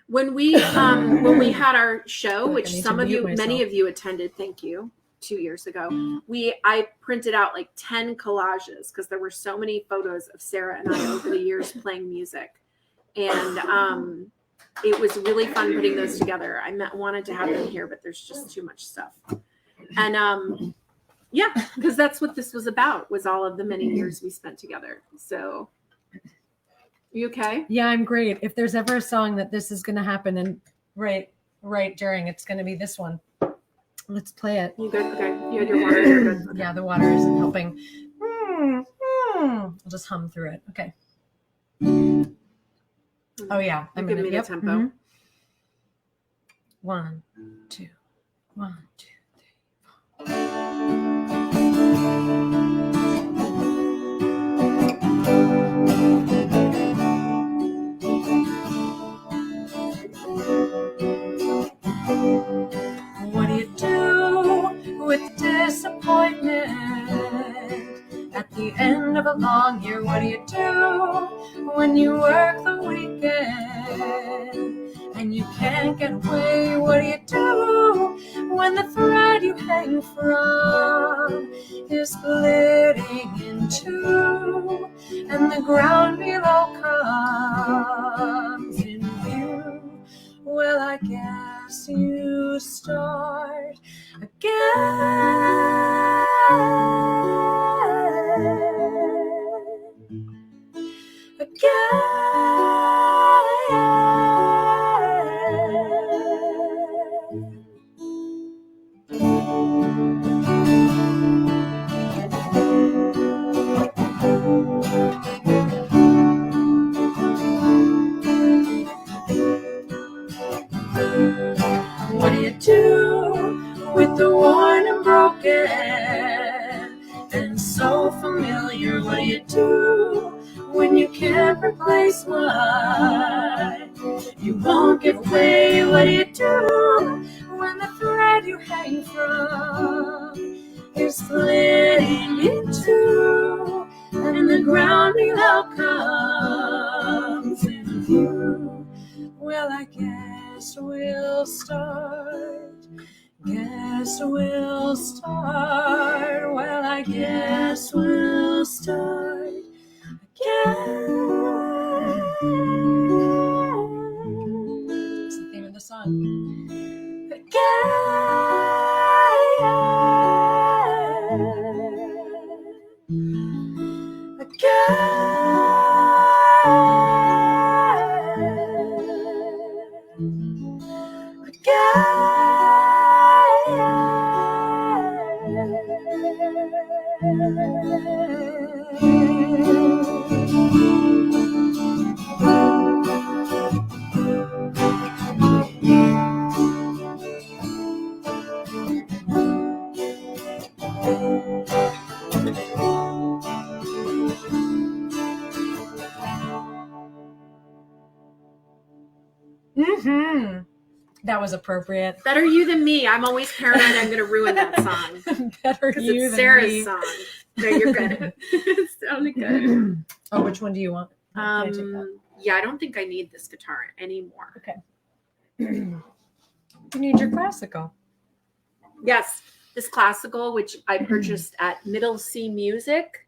S7: When we had our show, which many of you attended, thank you, 2 years ago, I printed out like 10 collages because there were so many photos of Sarah and I over the years playing music. And it was really fun putting those together. I wanted to have them here, but there's just too much stuff. And yeah, because that's what this was about, was all of the many years we spent together. So, you okay?
S3: Yeah, I'm great. If there's ever a song that this is going to happen, and right during. It's going to be this one. Let's play it.
S7: You good? Okay. You had your water. You're good. Okay.
S3: Yeah, the water isn't helping. I'll just hum through it. Okay. Oh yeah,
S7: You give me the tempo.
S3: Mhm. 1, 2, 1, 2, 3, 4. What do you do with disappointment at the end of a long year? What do you do when you work the weekend and you can't get away? What do you do when the thread you hang from is splitting in two and the ground below comes in view? Well, I guess you start What do you do with the worn and broken and so familiar? What do you do when you can't replace one? You won't give away. What do you do when the thread you hang from is splitting in two and the ground below comes in view? Well, I guess we'll start. Guess we'll start. Well, I guess we'll start again. That's the theme of the song. That was appropriate.
S7: Better you than me. I'm always paranoid I'm going to ruin that song.
S3: Better
S7: Because
S3: you
S7: it's
S3: than
S7: Sarah's
S3: me.
S7: song. No, you're good. It sounded good.
S3: Oh, which one do you want? Can I take that?
S7: Yeah, I don't think I need this guitar anymore.
S3: Okay. You need your classical.
S7: Yes, this classical, which I purchased at Middle C Music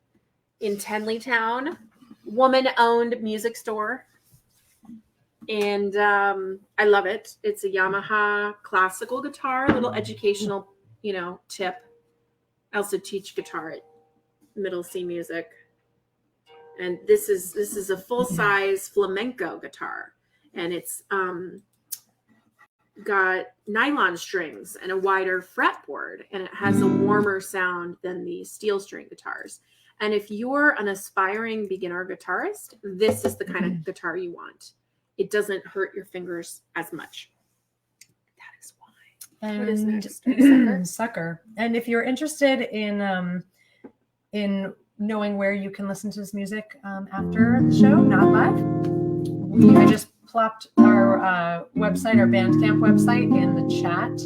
S7: in Tenleytown, woman-owned music store. And I love it. It's a Yamaha classical guitar, a little educational, tip. I also teach guitar at Middle C Music. And this is a full-size flamenco guitar. And it's got nylon strings and a wider fretboard. And it has a warmer sound than the steel string guitars. And if you're an aspiring beginner guitarist, this is the kind of guitar you want. It doesn't hurt your fingers as much. That is why.
S3: And
S7: what is next?
S3: Sucker. And if you're interested in knowing where you can listen to this music after the show, not live, I just plopped our website, our Bandcamp website, in the chat,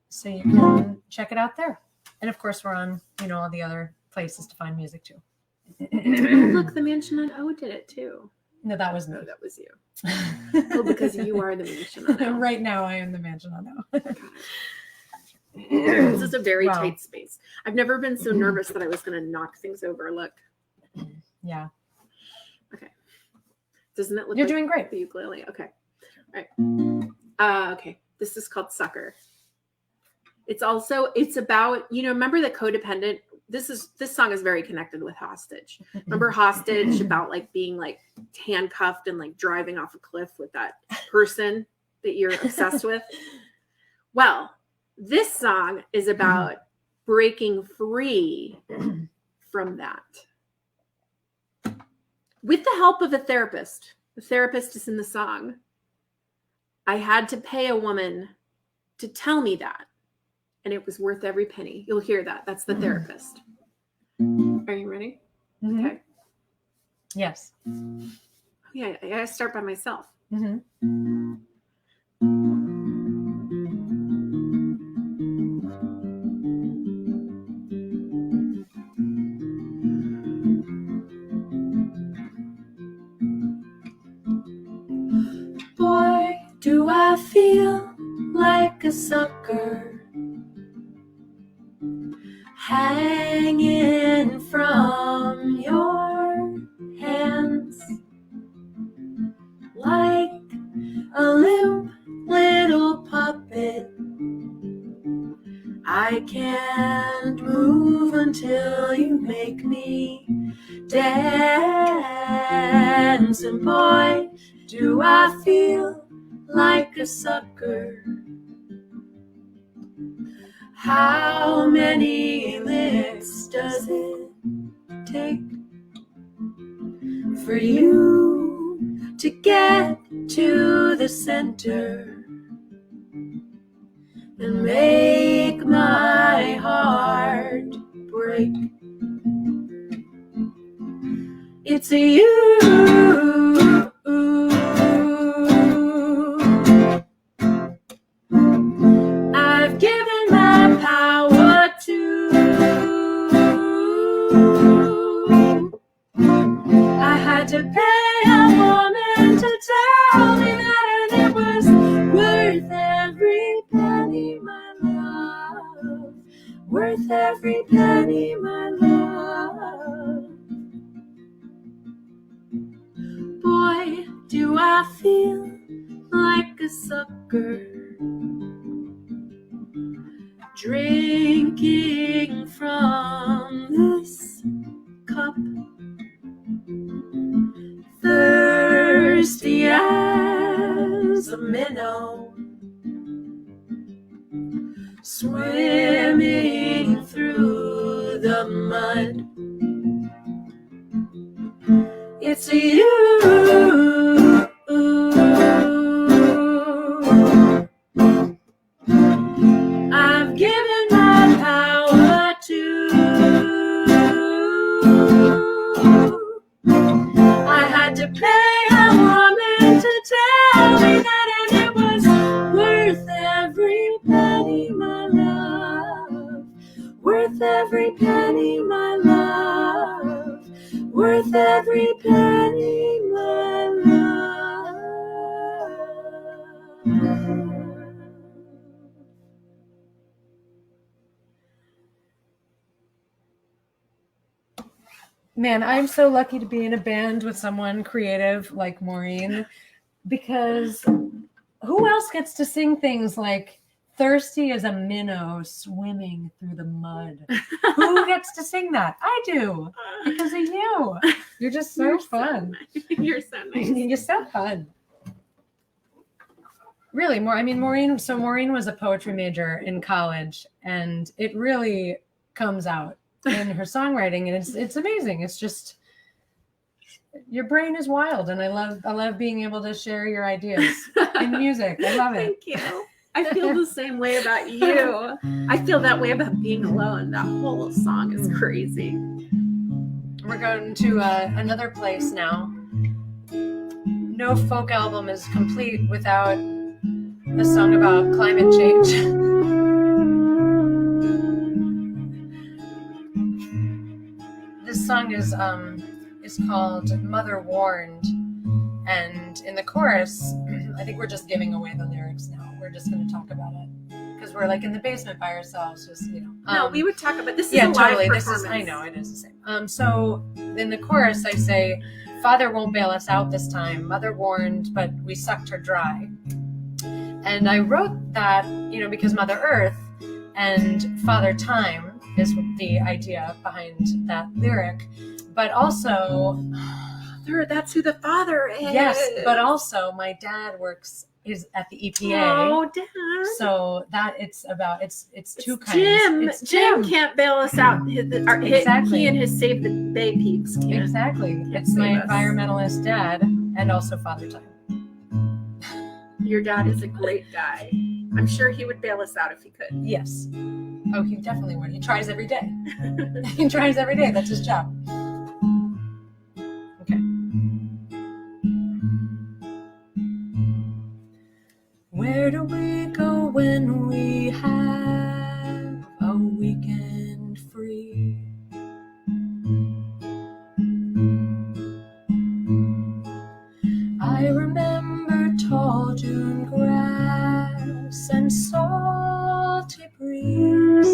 S3: so you can check it out there. And of course, we're on all the other places to find music too.
S7: Look, the Mansion on O did it too.
S3: No, that was me.
S7: No, that was you. Oh, because you are the Mansion on O.
S3: Right now, I am the Mansion on O.
S7: This is a very tight space. I've never been so nervous that I was going to knock things over. Look.
S3: Yeah.
S7: Okay. Doesn't it look
S3: You're
S7: like
S3: doing great.
S7: the ukulele? Okay. All right. Okay. This is called Sucker. It's about, remember the codependent. This song is very connected with Hostage. Remember Hostage, about like being like handcuffed and like driving off a cliff with that person? that you're obsessed with? Well, this song is about breaking free from that. With the help of a therapist. The therapist is in the song. I had to pay a woman to tell me that. And it was worth every penny. You'll hear that. That's the therapist. Are you ready?
S3: Mm-hmm.
S7: Okay.
S3: Yes.
S7: Oh, yeah, I gotta start by myself.
S3: Mm-hmm.
S6: Boy, do I feel like a sucker hanging from your hands, like a limp little puppet. I can't move until you make me dance. And boy, do I feel like a sucker. How many licks does it take for you to get to the center and make my heart break? It's you. I've given my power to. I had to pay a woman to tell me that, and it was worth every penny, my love. Worth every penny, my love. Boy, do I feel like a sucker, drinking from this cup, thirsty as a minnow, swimming through the mud. It's you. I've given my power to. I had to pay a woman to tell me that, and it was worth every penny, my love. Worth every penny, my love. Worth every penny, my love.
S3: Man, I'm so lucky to be in a band with someone creative like Maureen, because who else gets to sing things like thirsty as a minnow swimming through the mud? Who gets to sing that? I do, because of you. You're just so fun.
S7: You're so nice.
S3: You're so fun. Really, Maureen was a poetry major in college, and it really comes out in her songwriting, and it's amazing. It's just, your brain is wild, and I love being able to share your ideas in music. I love it.
S7: Thank you. I feel the same way about you. I feel that way about Being Alone. That whole song is crazy.
S3: We're going to another place now. No folk album is complete without a song about climate change. This song is called Mother Warned, and in the chorus, I think we're just giving away the lyrics now. We're just going to talk about it because we're like in the basement by ourselves, just
S7: No, we would talk about this.
S3: Yeah,
S7: is a
S3: totally.
S7: live
S3: This is,
S7: performance.
S3: I know, it is the same. So in the chorus, I say, "Father won't bail us out this time. Mother warned, but we sucked her dry." And I wrote that, because Mother Earth and Father Time is the idea behind that lyric, but also,
S7: That's who the father is.
S3: yes, but also my dad works is at the EPA.
S7: Oh, Dad.
S3: So that it's two kinds.
S7: Jim.
S3: It's
S7: Jim can't bail us out.
S3: Exactly.
S7: He and his Save the Bay peeps can't.
S3: Exactly. It's
S7: save
S3: my
S7: us.
S3: environmentalist dad and also father time.
S7: Your dad is a great guy. I'm sure he would bail us out if he could.
S3: Yes. Oh, he definitely would. He tries every day. He tries every day. That's his job. Okay.
S4: Where do we go when we have a weekend free? I remember tall June grass and salty breeze.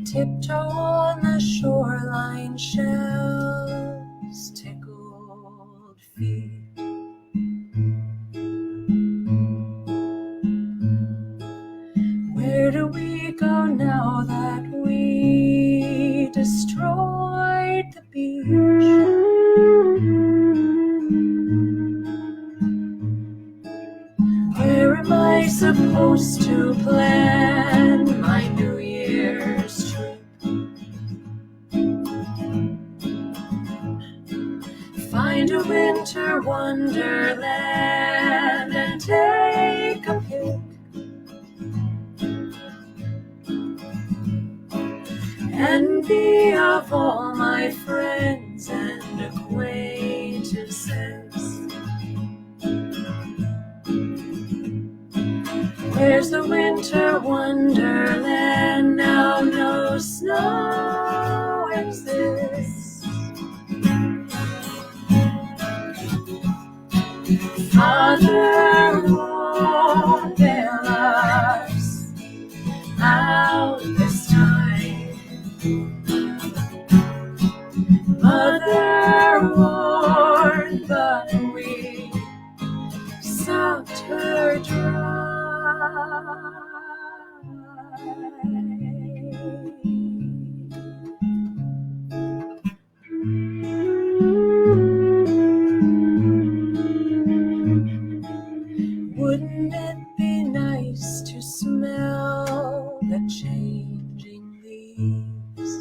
S4: Tiptoe on the shoreline, shells tickled feet. Where do we go now that we destroyed the beach? Where am I supposed to plan my New Year's trip? Find a winter wonderland and take a pic. Envy of all my friends and acquaintances. Where's the winter wonderland now? No snow exists. Father won't bail us out this time. Mother warned, but we sucked her dry. Wouldn't it be nice to smell the changing leaves?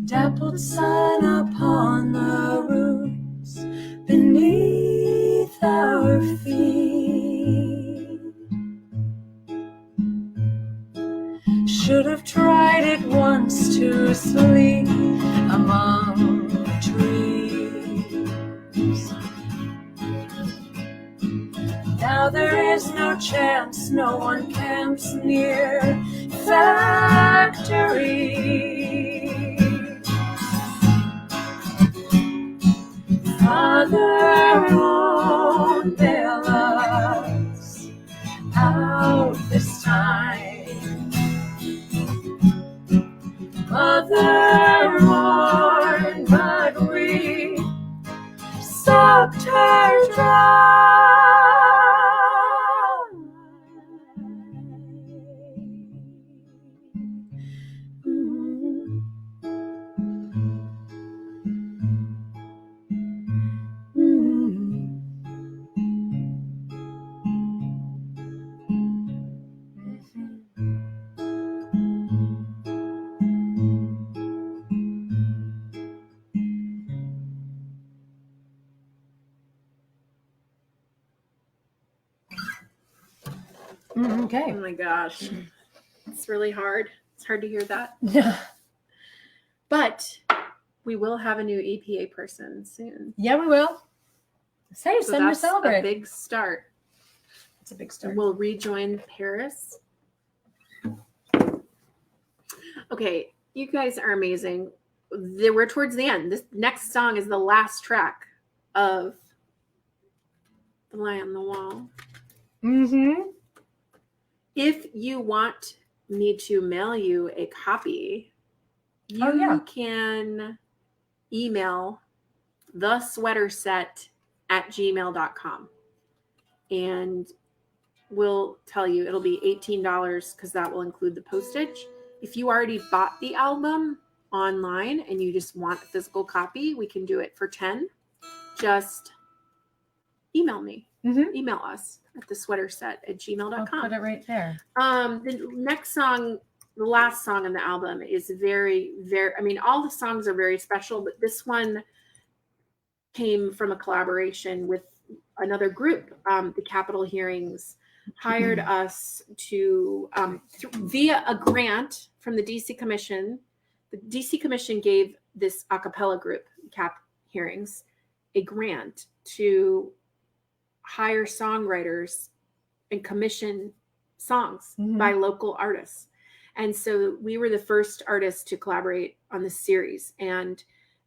S4: Dappled sun upon the roots beneath our feet. Should have tried it once to sleep among the trees. Now there is no chance, no one camps near factories. Father won't bail us out this time. Mother warned, but we sucked her dry.
S3: Okay.
S7: Oh my gosh. It's really hard. It's hard to hear that.
S3: Yeah.
S7: But we will have a new EPA person soon.
S3: Yeah, we will. Say,
S7: So
S3: send her
S7: that's
S3: celebrate.
S7: a big start.
S3: It's a big start.
S7: We'll rejoin Paris. Okay, you guys are amazing. We're towards the end. This next song is the last track of Fly on the Wall.
S3: Mm-hmm.
S7: If you want me to mail you a copy, you can email thesweaterset@gmail.com. And we'll tell you it'll be $18 because that will include the postage. if you already bought the album online and you just want a physical copy, we can do it for 10. Just email me. Email us at thesweaterset@gmail.com.
S3: I'll put it right there.
S7: The next song, the last song on the album is very, very, I mean, all the songs are very special, but this one came from a collaboration with another group. The Capitol Hearings hired us to, via a grant from the DC Commission. The DC Commission gave this a cappella group, Cap Hearings, a grant to hire songwriters and commission songs by local artists. And so we were the first artists to collaborate on this series. And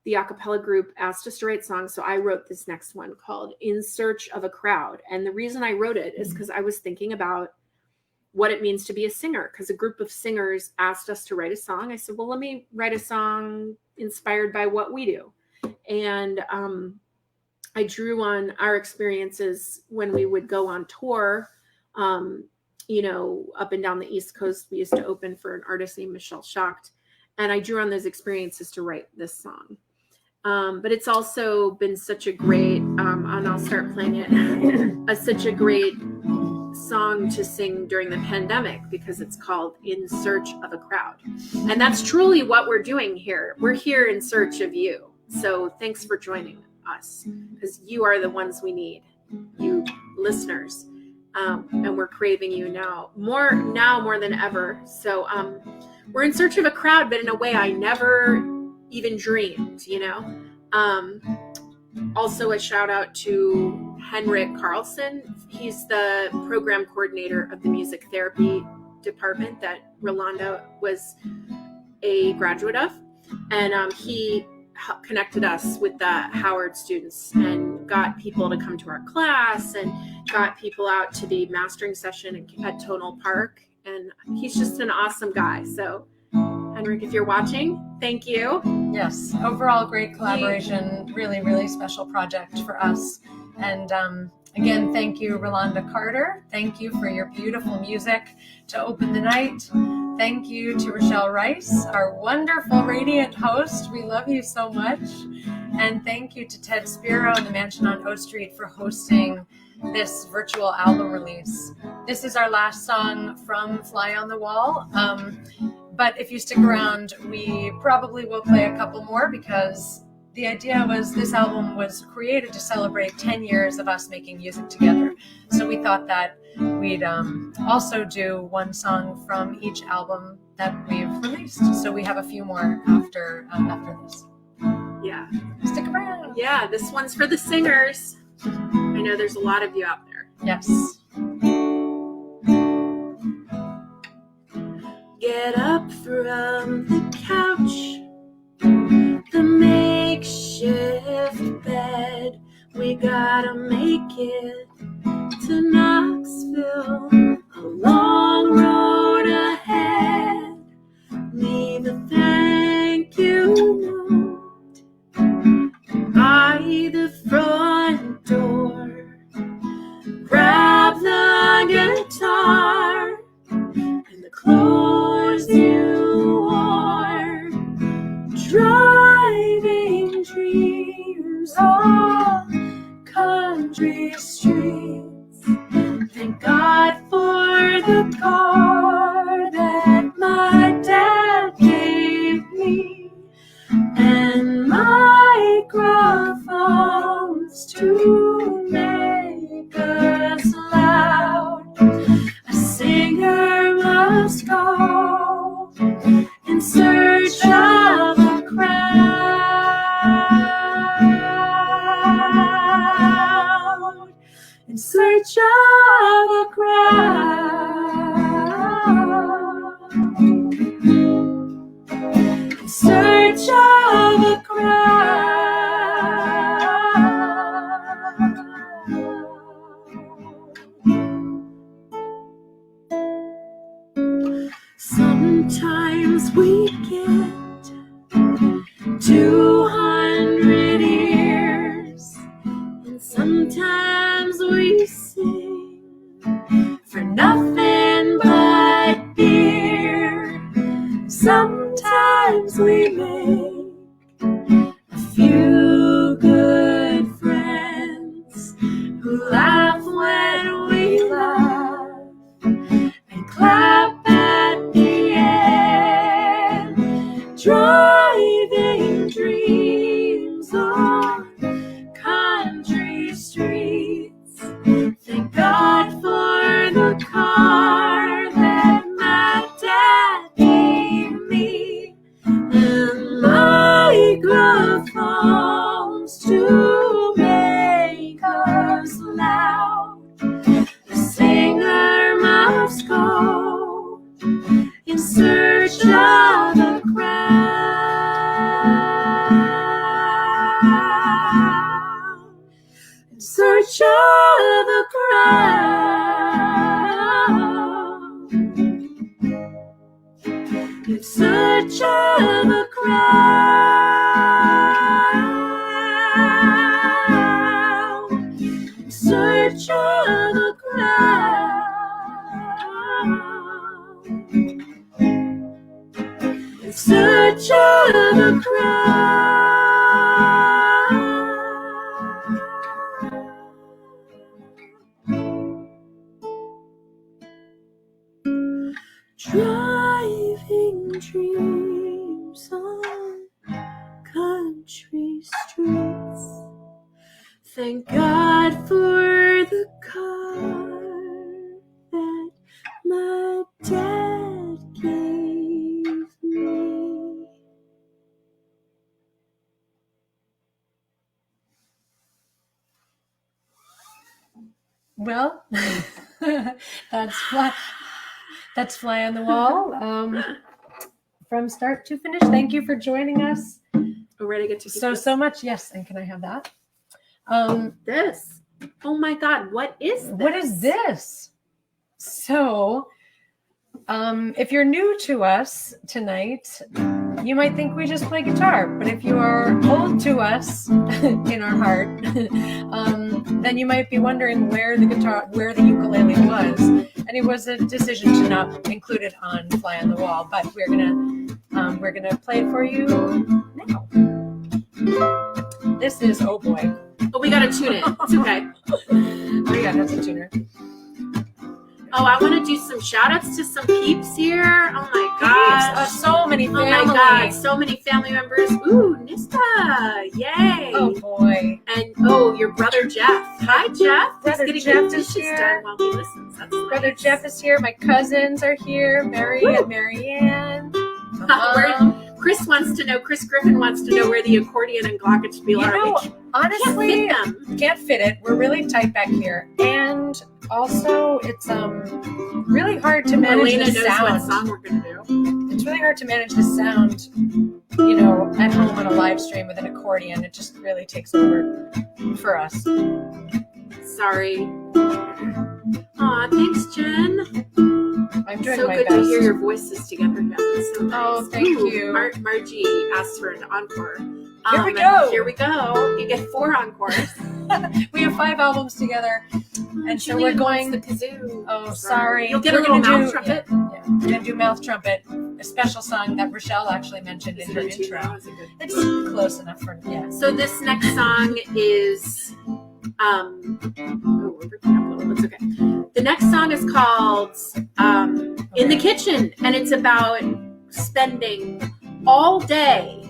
S7: the a cappella group asked us to write songs. So I wrote this next one called In Search of a Crowd. And the reason I wrote it is because I was thinking about what it means to be a singer, because a group of singers asked us to write a song. I said, well, let me write a song inspired by what we do. And I drew on our experiences when we would go on tour, you know, up and down the East Coast. We used to open for an artist named Michelle Schacht. And I drew on those experiences to write this song. But it's also been such a great, and I'll start playing it, such a great song to sing during the pandemic because it's called In Search of a Crowd. And that's truly what we're doing here. We're here in search of you. So thanks for joining us, because you are the ones we need, you listeners. And we're craving you now more than ever. So we're in search of a crowd, but in a way I never even dreamed, you know. Also a shout out to Henrik Carlson. He's the program coordinator of the music therapy department that Rolanda was a graduate of. And he connected us with the Howard students and got people to come to our class and got people out to the mastering session at Tonal Park. And he's just an awesome guy. So Henrik, if you're watching, thank you.
S3: Yes, overall great collaboration, really, really special project for us. And again, thank you, Rolanda Carter. Thank you for your beautiful music to open the night. Thank you to Rochelle Rice, our wonderful, radiant host. We love you so much. And thank you to Ted Spero and the Mansion on O Street for hosting this virtual album release. This is our last song from Fly on the Wall. But if you stick around, we probably will play a couple more because the idea was this album was created to celebrate 10 years of us making music together. So we thought that we'd also do one song from each album that we've released. So we have a few more after this.
S7: Yeah.
S3: Stick around.
S7: Yeah, this one's for the singers. I know there's a lot of you out there.
S3: Yes.
S6: Get up from the couch, the makeshift bed. We gotta make it to Knoxville, a long road ahead. Leave a thank you note by the front door. Grab the guitar and the clothes you wore. Driving dreams on country streets. Thank God for the car that my dad gave me, and microphones to make us loud. A singer must go in search of a crowd, in search of a crowd, in search of a crowd. Sometimes we get 200 years, and sometimes we sing for nothing but beer. sometimes we make a few good friends who laugh when we laugh and clap at the end, driving dreams on country streets. Thank God for the car that my dad gave me, and microphones to make us loud. The singer must go in search of the crowd, in search of the crowd, in search of the crowd, in search of the crowd, in search of the crowd. Driving dreams on country streets. Thank God for the car that my dad gave me.
S3: Well, that's Fly on the Wall. From start to finish. Thank you for joining us.
S7: We're ready to get to
S3: So much. Yes. And can I have that?
S7: this. Oh my God, what is this?
S3: What is this? So, if you're new to us tonight, you might think we just play guitar, but if you are old to us in our heart, then you might be wondering where the ukulele was. And it was a decision to not include it on Fly on the Wall, but we're gonna play it for you now. This is, oh boy.
S7: Oh, we gotta tune it. It's okay.
S3: Oh yeah, that's a tuner.
S7: Oh, I want to do some shout outs to some peeps here. Oh my gosh.
S3: So many family.
S7: Oh my God, so many family members. Ooh, Nista. Yay.
S3: Oh boy.
S7: And your brother Jeff. Hi, Jeff.
S3: Brother
S7: He's
S3: Jeff
S7: getting
S3: is
S7: dishes
S3: here.
S7: done while he listens. That's nice.
S3: Brother Jeff is here. My cousins are here. Mary and Marianne.
S7: Chris Griffin wants to know where the accordion and glockenspiel are.
S3: Honestly,
S7: can't fit them.
S3: can't fit it. We're really tight back here. And also, it's really hard to manage
S7: Elena
S3: the
S7: knows
S3: sound.
S7: what song we're going to do.
S3: It's really hard to manage the sound, at home on a live stream with an accordion. It just really takes over for us.
S7: Sorry. Aw, thanks, Jen.
S3: I'm doing
S7: So
S3: my
S7: good
S3: best.
S7: to hear your voices together. Yeah, that's so nice.
S3: Oh, thank you.
S7: Margie asked for an encore.
S3: Here we go.
S7: Here we go. You get 4 encores.
S3: We have 5 albums together, and so we're
S7: Julian
S3: going.
S7: wants the kazoo.
S3: Oh, sorry.
S7: You'll get
S3: We're
S7: a little
S3: gonna
S7: mouth
S3: do-
S7: trumpet.
S3: Yeah, we're gonna do mouth trumpet, a special song that Rochelle actually mentioned in her intro. It's close enough for
S7: So this next song is we're breaking up a little. It's okay. The next song is called In the Kitchen, and it's about spending all day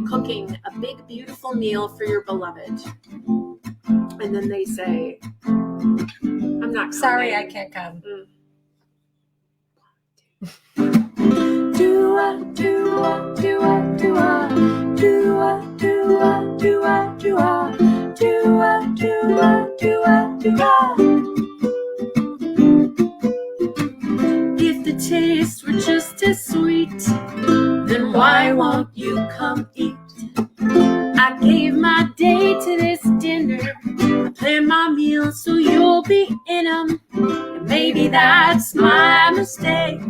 S7: cooking a big, beautiful meal for your beloved. And then they say, I'm not
S3: Sorry,
S7: coming.
S3: I can't come.
S6: Do I, do I, do I, do I, do I, do I, do I, do I, do I, do I, do I, do I. If the taste were just as sweet, then why won't you come eat? I gave my day to this dinner. I planned my meals so you'll be in them. And maybe that's my mistake.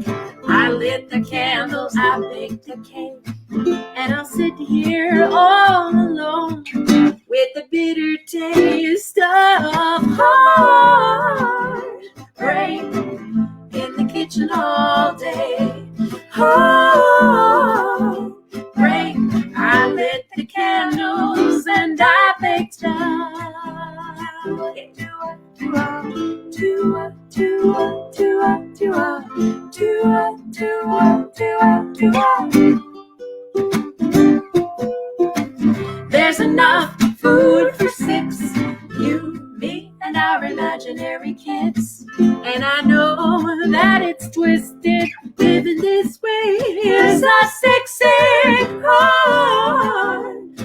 S6: I lit the candles, I baked the cake, and I'll sit here all alone with the bitter taste of heartbreak in the kitchen all day. Oh, There's enough food for 6, you, me, and our imaginary kids. And I know that it's twisted, living this way is a sick heartbreak.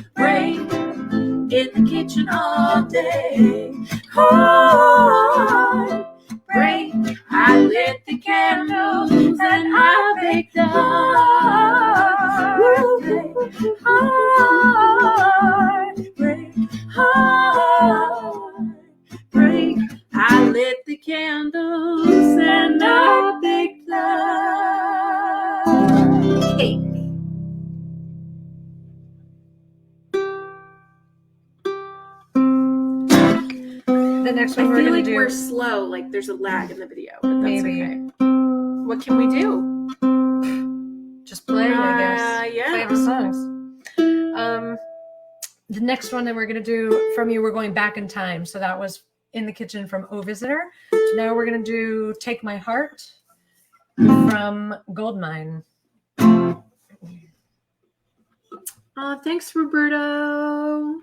S6: In the kitchen all day, heartbreak. I lit the candles and I baked the heartbreak, heartbreak. I lit the candles and I baked the cake.
S3: The next one
S7: I
S3: we're
S7: feel
S3: gonna
S7: like
S3: do.
S7: we're slow, like there's a lag in the video, but that's
S3: Maybe.
S7: okay. What can we do?
S3: Just play, I guess.
S7: Yeah.
S3: Play the songs. The next one that we're going to do from you, we're going back in time. So that was In the Kitchen from O Visitor. Now we're going to do Take My Heart from Goldmine.
S7: Thanks, Roberto.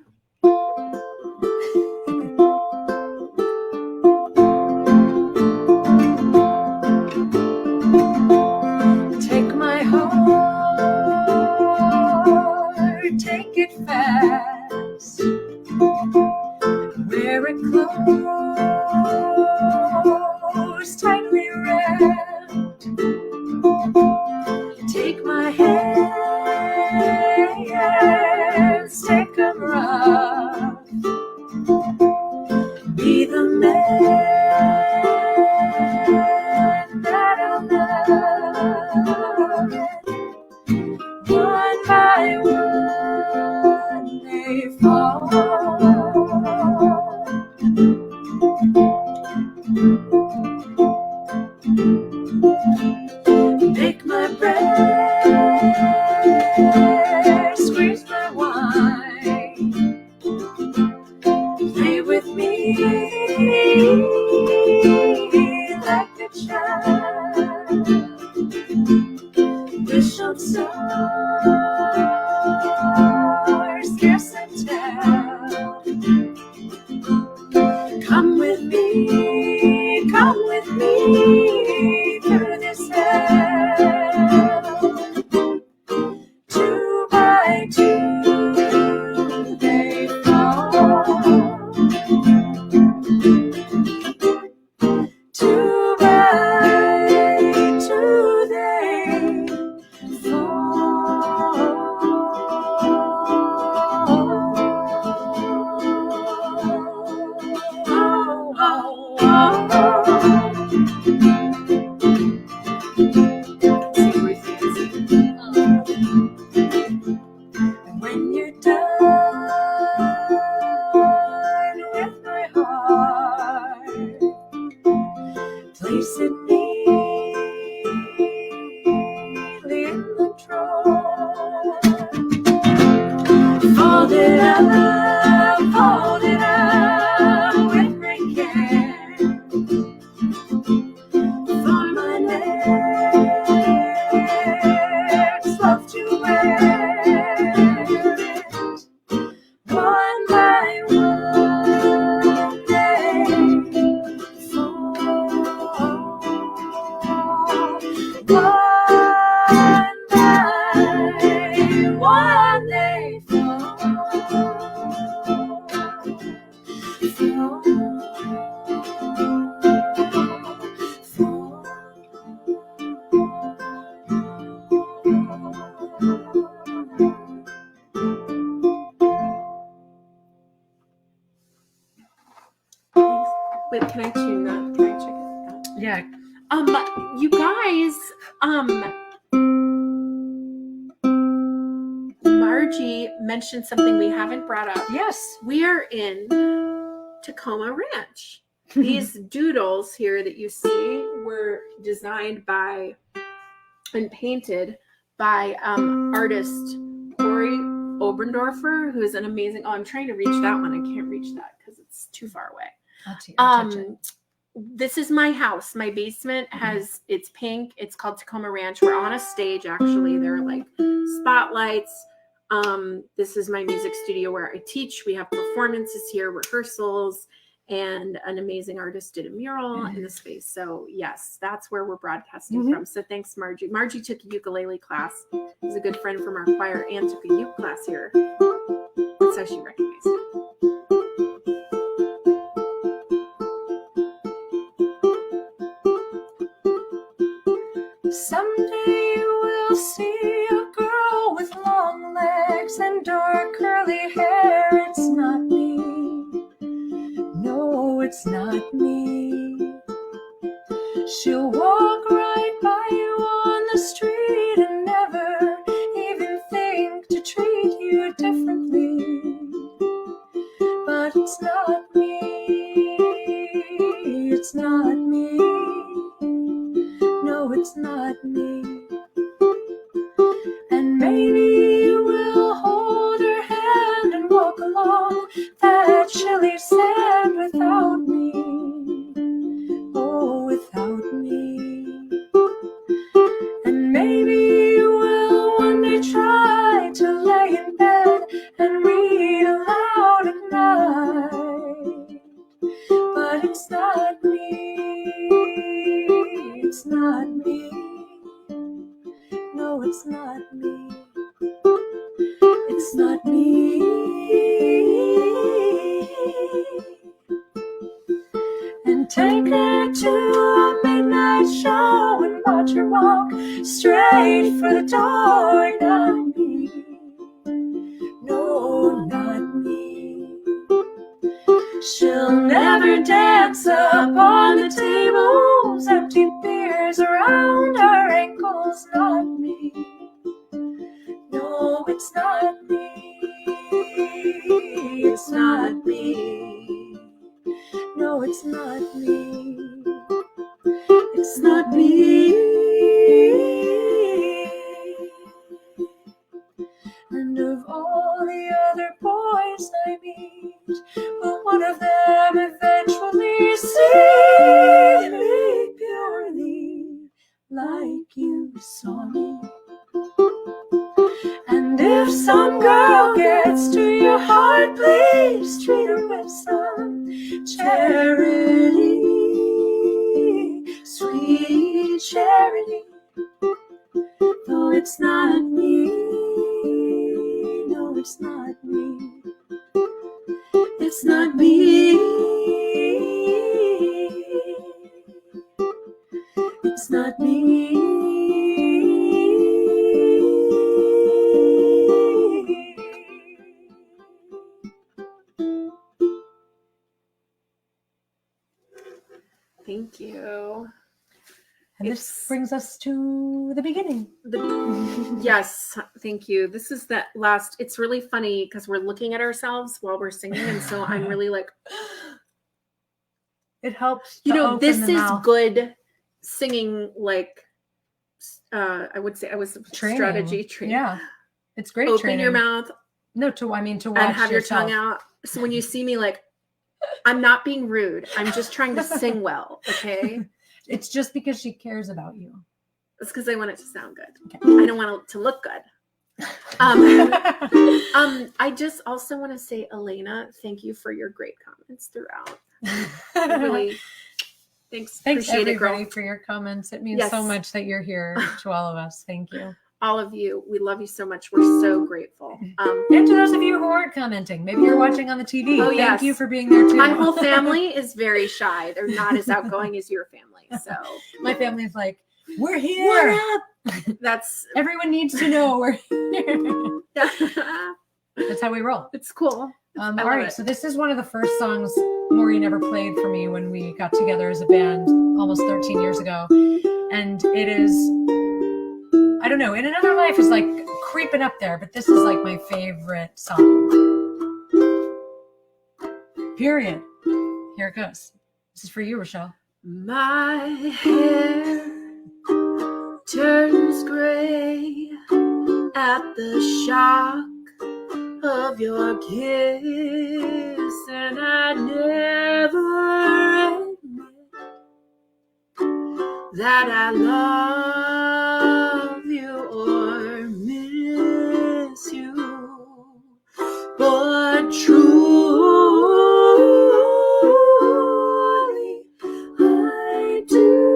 S4: Take my heart, take it fast. Wear it close, tightly wrapped. Take my hands, take 'em rough. Be the man that I'll love. One by one they fall. Make my breath, squeeze my wine. Play with me like a child. Wish on stars, scarce and tell. Come with me through this hell. 2 by 2 they fall. 2 by 2 they when you're done with my heart, place it neatly in the drawer. Fold it up with great care. For my next love to wear it. One by one they fall. One by one they fall.
S7: Wait, can I tune that? Can I check it out?
S3: Yeah.
S7: You guys, Margie mentioned something we haven't brought up.
S3: Yes.
S7: We are in Tacoma Ranch. These doodles here that you see were designed by and painted by artist Corey Oberndorfer, who is an amazing. Oh, I'm trying to reach that one. I can't reach that because it's too far away.
S3: I'll touch it.
S7: this is my house. My basement has, it's pink. It's called Tacoma Ranch. We're on a stage, actually. There are like spotlights. This is my music studio where I teach. We have performances here, rehearsals, and an amazing artist did a mural in the space. So yes, that's where we're broadcasting from. So thanks, Margie. Margie took a ukulele class. She's a good friend from our choir and took a uke class here. That's how she recognized it.
S4: Someday you will see a girl with long legs and dark curly hair. It's not me. No, it's not me. She'll walk right by you on the street and never even think to treat you differently. But it's not me. It's not me. No, it's not me. And maybe you will hold her hand and walk along that chilly sand without me. Oh, without me. And maybe you will one day try to lay in bed and read aloud at night. But it's not me. It's not me. No, it's not me. It's not me. And take her to a midnight show and watch her walk straight for the door. Not me. No, not me. She'll never dance upon the tables, empty beers around her ankles. Not me. No, it's not me. It's not me. No, it's not me. It's not me. And of all the other boys I meet, will one of them eventually see me purely like you saw me? And if some girl gets to your heart, please treat her with some charity, sweet charity. No, it's not me. No, it's not me. It's not me. It's not me.
S7: Thank you.
S3: And this brings us to the beginning.
S7: Yes, thank you. This is that last, it's really funny because we're looking at ourselves while we're singing. And so I'm really like,
S3: it helps.
S7: You know, this is good singing, like, I would say I was strategy training.
S3: Yeah. It's great
S7: Open
S3: training.
S7: your mouth.
S3: No, to watch
S7: and have yourself. Your tongue out. So when you see me, like, I'm not being rude. I'm just trying to sing well. Okay.
S3: It's just because she cares about you.
S7: It's because I want it to sound good.
S3: Okay.
S7: I don't want it to look good. I just also want to say, Elena, thank you for your great comments throughout. Really,
S3: Thanks
S7: appreciate
S3: everybody
S7: it,
S3: for your comments. It means so much that you're here to all of us. Thank you.
S7: All of you. We love you so much. We're so grateful.
S3: And to those of you who aren't commenting, maybe you're watching on the TV. Thank you for being there too.
S7: My whole family is very shy. They're not as outgoing as your family. So
S3: my family's like, we're here.
S7: What up? That's
S3: everyone needs to know we're here. That's how we roll.
S7: It's cool.
S3: All right. So this is one of the first songs Maureen ever played for me when we got together as a band almost 13 years ago. And it is, I don't know, In Another Life is like creeping up there, but this is like my favorite song. Period. Here it goes. This is for you, Rochelle.
S7: My hair turns gray at the shock of your kiss, and I never admit
S6: that I love you or miss you, but truly I do.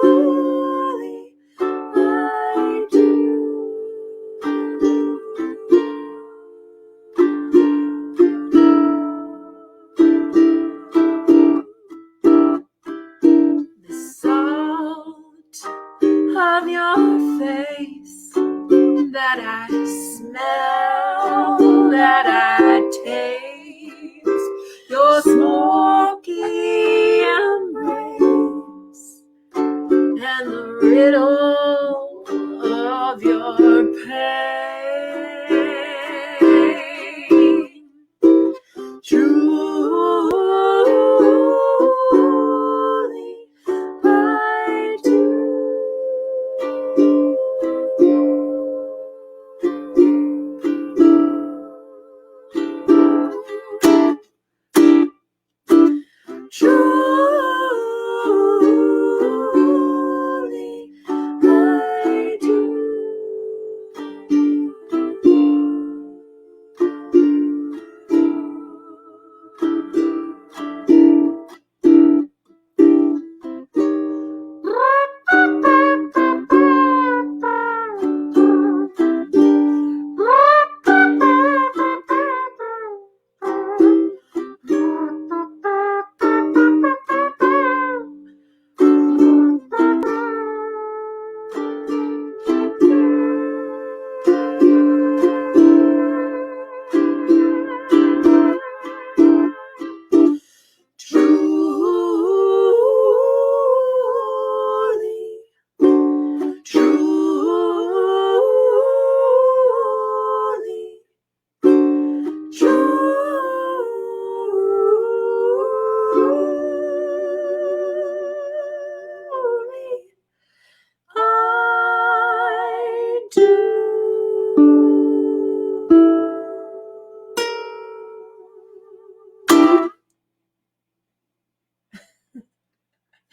S6: Truly I do. The salt of your face that I smell, that I taste, your smoky embrace, and the riddle of your pain. Truly I do. Truly I do. I do.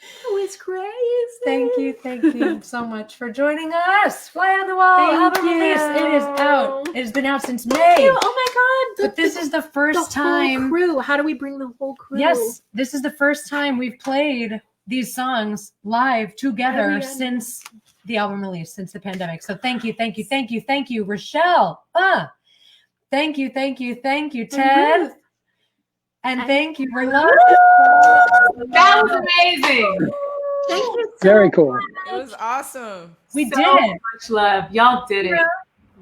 S6: That was crazy.
S3: Thank you so much for joining us. Fly on the Wall album release. It is out. It has been out since May.
S7: Oh my God.
S3: But this is the first time.
S7: Whole crew. How do we bring the whole crew?
S3: Yes, this is the first time we've played these songs live together since the album release, since the pandemic. So thank you, Rochelle. Thank you, Ted. And thank you, Rolanda.
S1: That was amazing.
S7: Thank you.
S5: Very cool.
S2: It was awesome.
S3: We
S1: So
S3: did it.
S1: much love. Y'all did it.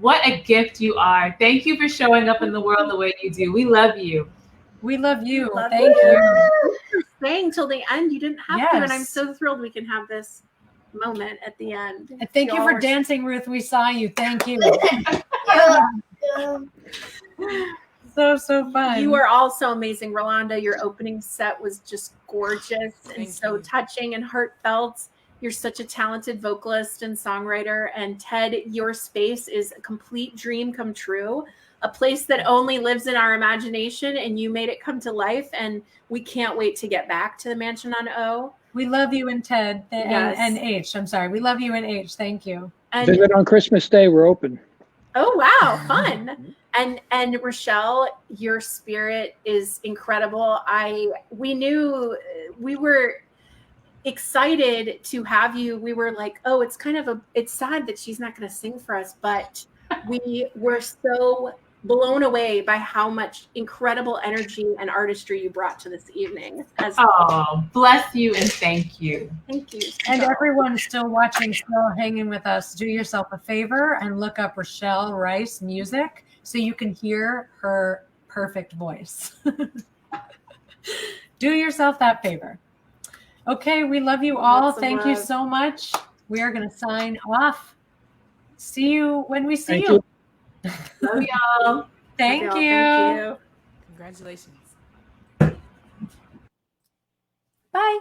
S1: What a gift you are. Thank you for showing up in the world the way you do. We love you.
S3: We love you.
S7: Love
S3: Thank you.
S7: For staying till the end. You didn't have to, and I'm
S3: Yes.
S7: so thrilled we can have this moment at the end.
S3: And thank you
S7: Y'all
S3: for
S7: were-
S3: dancing, Ruth. We saw you. Thank you. So fun.
S7: You are all so amazing, Rolanda. Your opening set was just gorgeous and
S2: Thank
S7: so
S2: you.
S7: touching and heartfelt. You're such a talented vocalist and songwriter. And Ted, your space is a complete dream come true, a place that only lives in our imagination, and you made it come to life. And we can't wait to get back to the Mansion on O.
S3: We love you and Ted
S7: Yes.
S3: and H. I'm sorry. We love you and H. Thank you.
S7: And
S5: Visit on Christmas Day. We're open.
S7: oh wow, fun. And Rochelle, your spirit is incredible. We knew we were excited to have you. We were like, oh, it's sad that she's not going to sing for us, but we were so blown away by how much incredible energy and artistry you brought to this evening.
S1: Oh, bless you and thank you.
S7: Thank you.
S3: And everyone still watching, still hanging with us, do yourself a favor and look up Rochelle Rice music so you can hear her perfect voice. Do yourself that favor. Okay, we love you all.
S7: Lots of
S3: Thank you
S7: love.
S3: so much. We are going to sign off. See you when we see
S5: Thank
S3: you.
S1: Love y'all.
S3: Thank
S7: Y'all,
S3: you.
S7: Thank you.
S2: Congratulations.
S3: Bye.